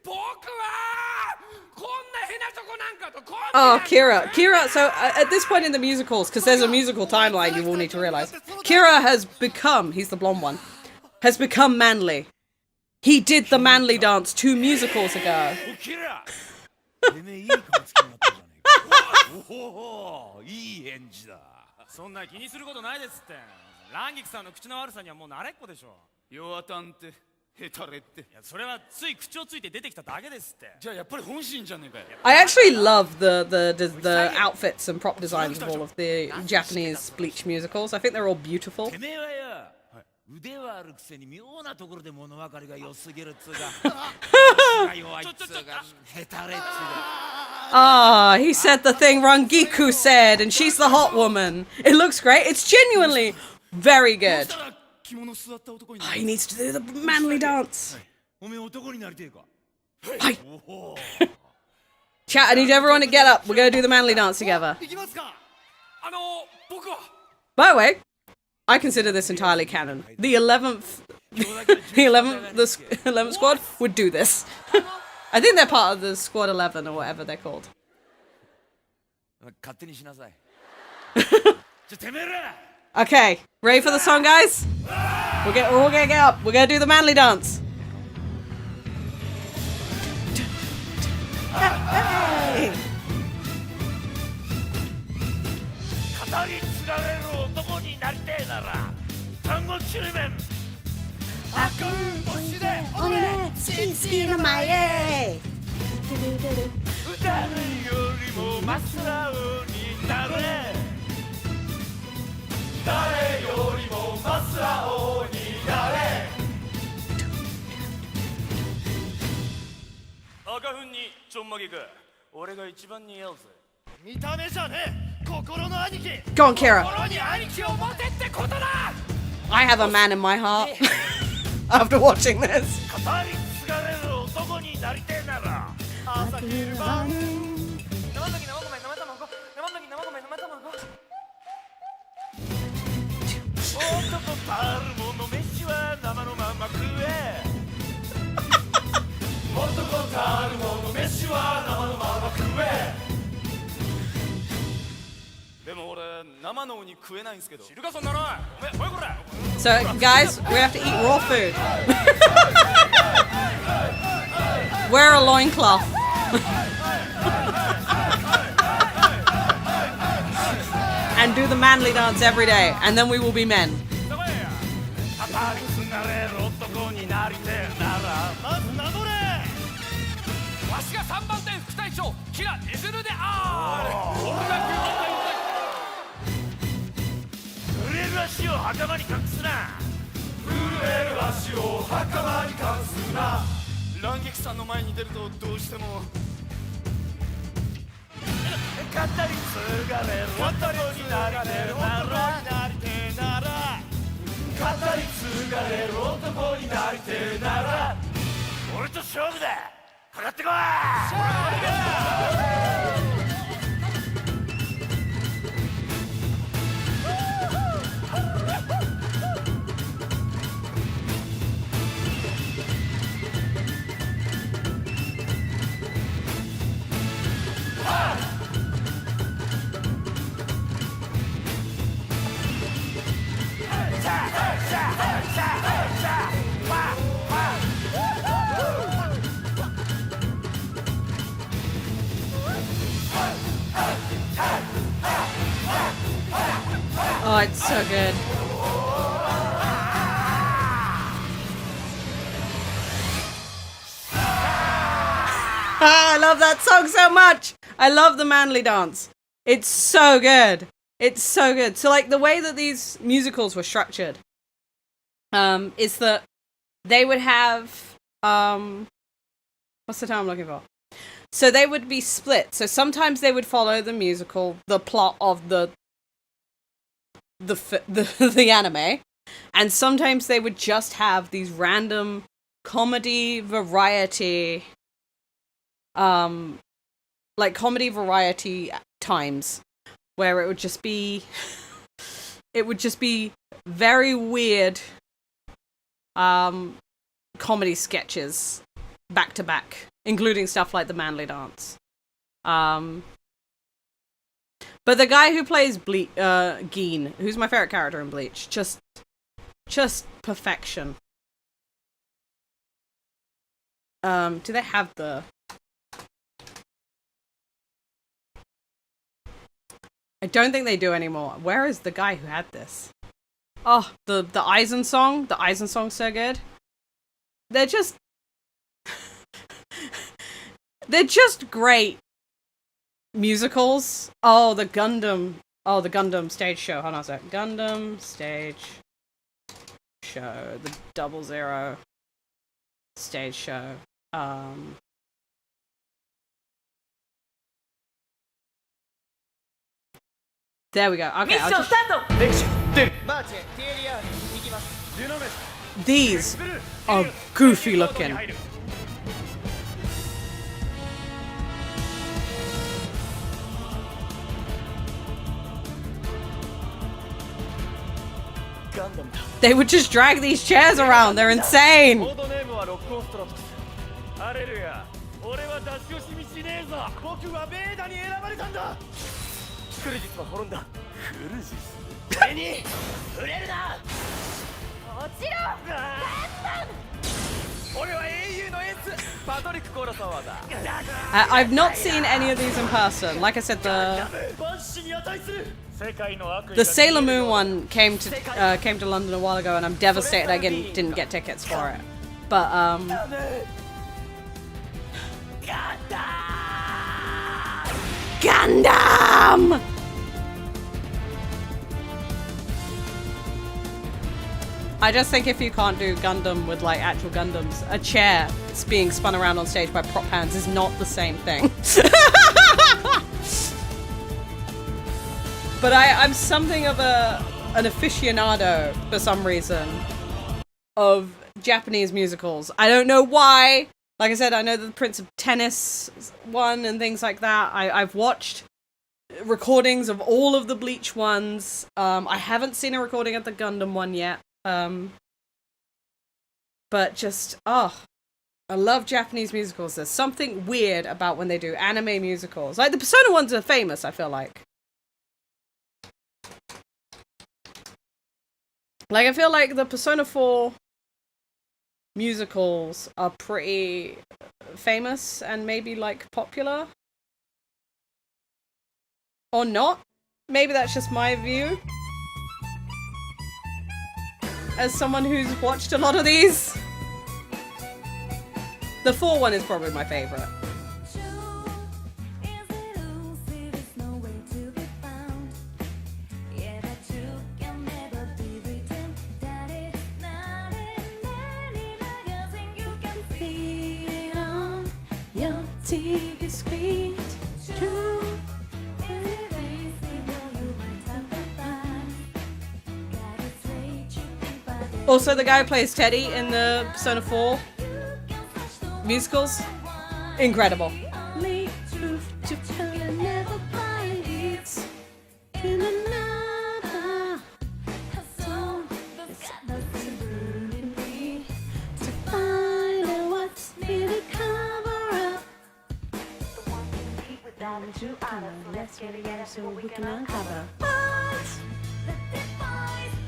僕はこんな変なとこなんかとこんな Oh, Kira. Kira, so at this point in the musicals, because there's a musical timeline you all need to realize, Kira has become, he's the blonde one, has become manly. He did the manly dance 2 musicals ago. おキラてめえいい顔つきになったじゃねえか。おおいい返事だ。そんな気にすることないですって。ランギクさんの口の悪さにはもう慣れっこでしょ。弱たんってヘタレって。いやそれはつい口をついて出てきただけですって。じゃあやっぱり本心じゃねえかよ。 I actually love the outfits and prop designs of all of the Japanese Bleach musicals. I think they're all beautiful. てめえはよ、腕はあるくせに妙なところで物分かりが良すぎるっつうか腰が弱いっつうかヘタレっつうか。 Ah, he said the thing Rangiku said, and she's the hot woman. It looks great. It's genuinely very good. 着物座った男に Oh, he needs to do the manly dance. おめえ男になりてえか。 Hi. おお Chat, I need everyone to get up. We're going to do the manly dance together. 行きますか？僕は By the way, I consider this entirely canon. The 11th, the 11th squad would do this. I think they're part of the squad 11 or whatever they're called. 勝手にしなさい。じゃてめえら Okay, ready for the song, guys? We're all gonna get up. We're gonna do the manly dance. Hey. 語り継がれる男になりてえなら単語中面悪星で俺好きの前へ。歌うよりも真っ青になれ誰よりも真っ青になれ赤粉にちょんまげか。俺が一番似合うぜ。見た目じゃねえ心の兄貴 Go on, Kira. 心に兄貴を持てってことだ I have a man in my heart after watching this. 語り継がれる男になりてえなら朝昼晩生麦生米生卵生麦生米生卵。男たるもの飯は生のまま食え男たるもの飯は生のまま食えでも俺生のウニ食えないんすけど。知るかそんなの。おめえほいこら。 So, guys, we have to eat raw food. Wear a loincloth. And do the manly dance every day, and then we will be men. 語り継がれる男になりてえならまず名乗れわしが3番隊副隊長キラリズルである。俺が9番隊濡れる足を袴に隠すな震える足を袴に隠すなランギクさんの前に出るとどうしても。語り継がれる男になりてえならなりてえなら語り継がれる男になりてえなら俺と勝負だかかってこい Oh, it's so good. I love that song so much. I love the manly dance. It's so good. It's so good. So, like, the way that these musicals were structured, is that they would have, what's the term I'm looking for? So they would be split. So sometimes they would follow the musical, the plot of the the anime, and sometimes they would just have these random comedy variety, like comedy variety times where it would just be very weird comedy sketches back to back, including stuff like the manly dance. But the guy who plays Geen, who's my favorite character in Bleach, just perfection. Do they have the... I don't think they do anymore. Where is the guy who had this? Oh, the Aizen song. The Aizen song's so good. They're just... they're just great musicals. Oh, the Gundam stage show. Hold on a sec. Gundam stage show. The 00 stage show. There we go. Okay, I'll just... These are goofy looking. They would just drag these chairs around. They're insane. コードネームはロックオンストラトス。ハレルヤ、俺は出し惜しみしねえぞ。僕はベーダに選ばれたんだ。クルジスは滅んだ。クルジス。俺に触れるな。落ちろ。俺は英雄のエース。パトリック・コーラサワーだ。I've not seen any of these in person. Like I said, the Sailor Moon one came to London a while ago, and I'm devastated I didn't get tickets for it. But Gundam! I just think if you can't do Gundam with like actual Gundams, a chair that's being spun around on stage by prop hands is not the same thing. But I'm something of an aficionado for some reason of Japanese musicals. I don't know why. Like I said, I know the Prince of Tennis one and things like that. I've watched recordings of all of the Bleach ones. I haven't seen a recording of the Gundam one yet. But just, I love Japanese musicals. There's something weird about when they do anime musicals. Like the Persona ones are famous, I feel like. Like, I feel like the Persona 4 musicals are pretty famous and maybe, like, popular. Or not. Maybe that's just my view. As someone who's watched a lot of these. The 4 one is probably my favorite. Also, the guy who plays Teddy in the Persona 4 musicals, incredible.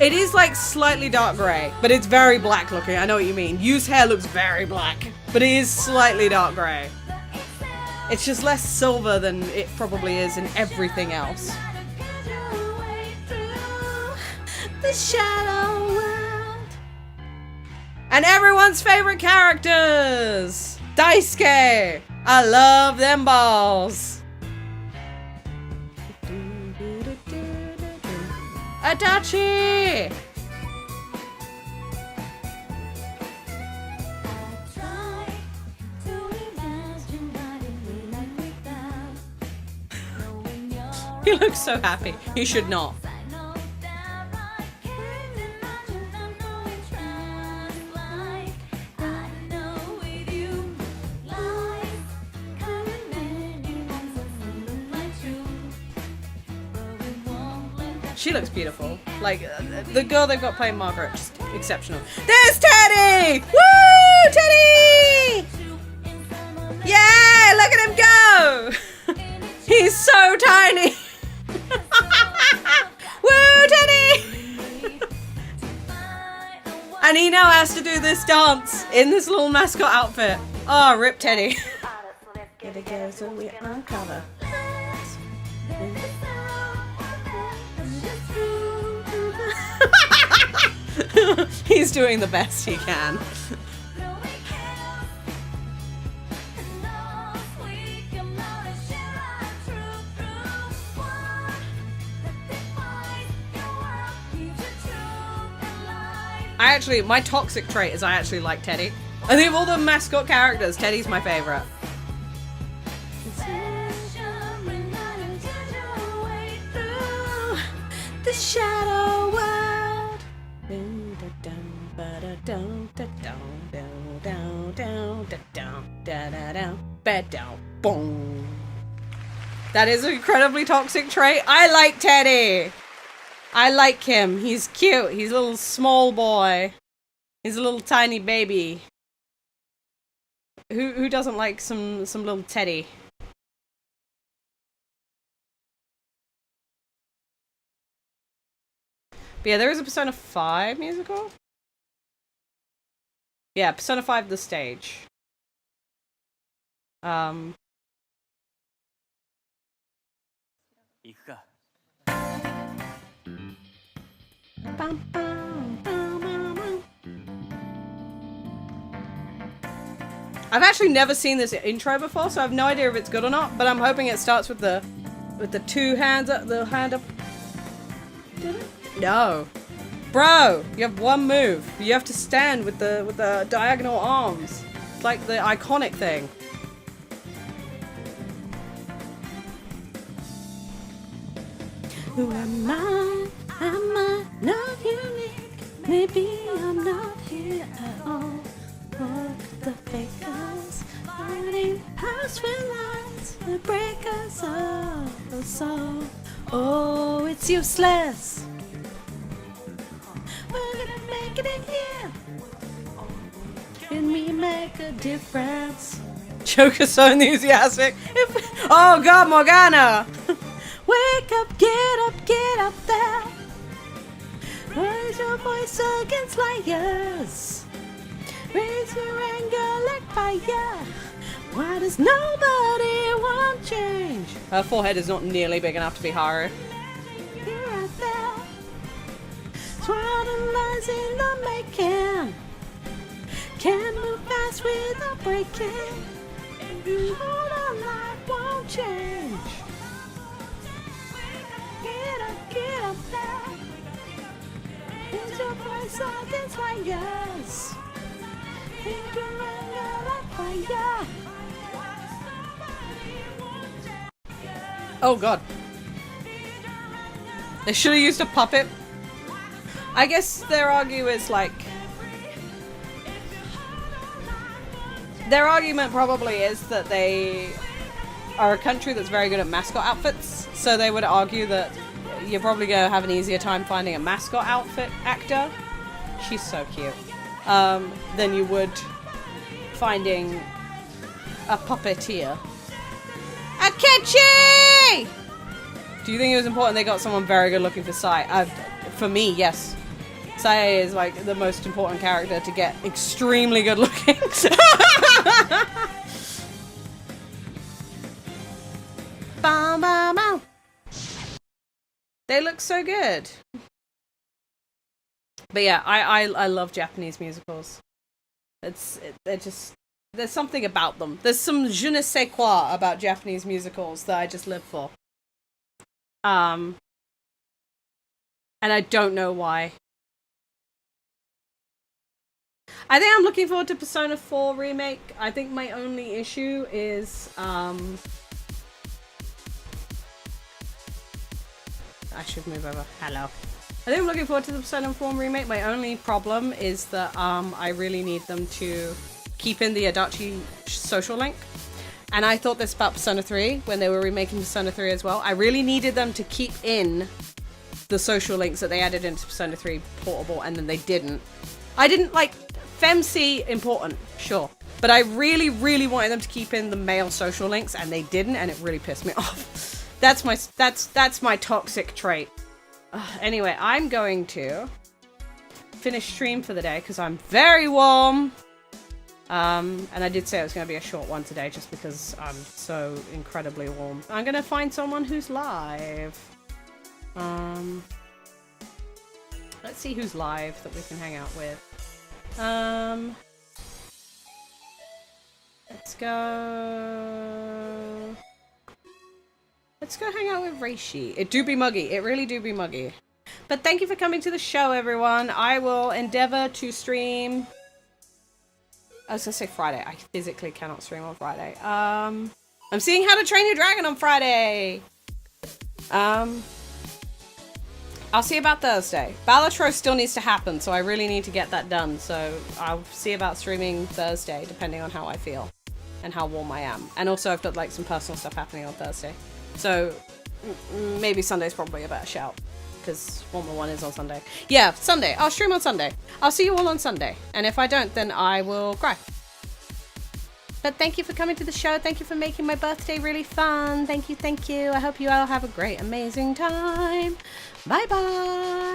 It is like slightly dark grey, but it's very black looking. I know what you mean. Yu's hair looks very black, but it is slightly dark grey. It's just less silver than it probably is in everything else. The Shadow World. And everyone's favorite characters! Daisuke! I love them balls! Adachi! He looks so happy. He should not. She looks beautiful. Like, the girl they've got playing Margaret, just exceptional. There's Teddy! Woo! Teddy! Yeah! Look at him go! He's so tiny! Woo! Teddy! And he now has to do this dance in this little mascot outfit. Oh, rip Teddy. Here it goes, so we uncover. He's doing the best he can. My toxic trait is I actually like Teddy. I think of all the mascot characters, Teddy's my favorite. The shadow world. That is an incredibly toxic trait. I like Teddy. I like him. He's cute. He's a little small boy. He's a little tiny baby. Who doesn't like some little Teddy? But yeah, there is a Persona 5 musical. Yeah, Persona 5 the stage. Bam, bam, bam, bam. I've actually never seen this intro before, so I have no idea if it's good or not, but I'm hoping it starts with the two hands up, the hand up. Did it? No. Bro, you have one move. You have to stand with the diagonal arms. It's like the iconic thing. Who am I? Am I not unique? Maybe I'm not here at all. Look, the fakers running house with lights. The breakers of the soul. Oh, it's useless. We're gonna make it in here. Can we make a difference? Joker's so enthusiastic. Oh God, Morgana! Wake up, get up there. Raise your voice against liars. Raise your anger like fire. Why does nobody want change? Her forehead is not nearly big enough to be Haru. You're right there. Swallowing lies in the making. Can't move fast without breaking. You hold on, life won't change. Get up there. Raise your voice against liars. Raise your anger like fire. Oh God. They should have used a puppet. I guess their argument is like... Their argument probably is that they are a country that's very good at mascot outfits. So they would argue that you're probably going to have an easier time finding a mascot outfit actor. She's so cute. Than you would finding a puppeteer. Akechi! Do you think it was important they got someone very good looking for Sai? For me, yes. Sai is like the most important character to get extremely good looking. Bow, bow, bow. They look so good. But yeah, I love Japanese musicals. They're just, there's something about them. There's some je ne sais quoi about Japanese musicals that I just live for. And I don't know why. I think I'm looking forward to Persona 4 Remake. I think my only issue is, I should move over. Hello. I think I'm looking forward to the Persona 4 Remake. My only problem is that, I really need them to keep in the Adachi social link. And I thought this about Persona 3 when they were remaking Persona 3 as well. I really needed them to keep in the social links that they added into Persona 3 Portable, and then they didn't. I didn't like FemC important, sure, but I really, really wanted them to keep in the male social links, and they didn't, and it really pissed me off. That's my toxic trait. Anyway, I'm going to finish stream for the day because I'm very warm. And I did say it was going to be a short one today just because I'm so incredibly warm. I'm going to find someone who's live. Let's see who's live that we can hang out with. Let's go. Let's go hang out with Reishi. It do be muggy. It really do be muggy. But thank you for coming to the show, everyone. I will endeavor to stream. I was gonna say Friday. I physically cannot stream on Friday. I'm seeing How to Train Your Dragon on Friday. I'll see about Thursday. Balatro still needs to happen, so I really need to get that done. So I'll see about streaming Thursday, depending on how I feel and how warm I am. And also I've got like some personal stuff happening on Thursday. So maybe Sunday's probably a better shout, because Formula 1 is on Sunday. Yeah, Sunday. I'll stream on Sunday. I'll see you all on Sunday. And if I don't, then I will cry. But thank you for coming to the show. Thank you for making my birthday really fun. Thank you, thank you. I hope you all have a great, amazing time. Bye-bye.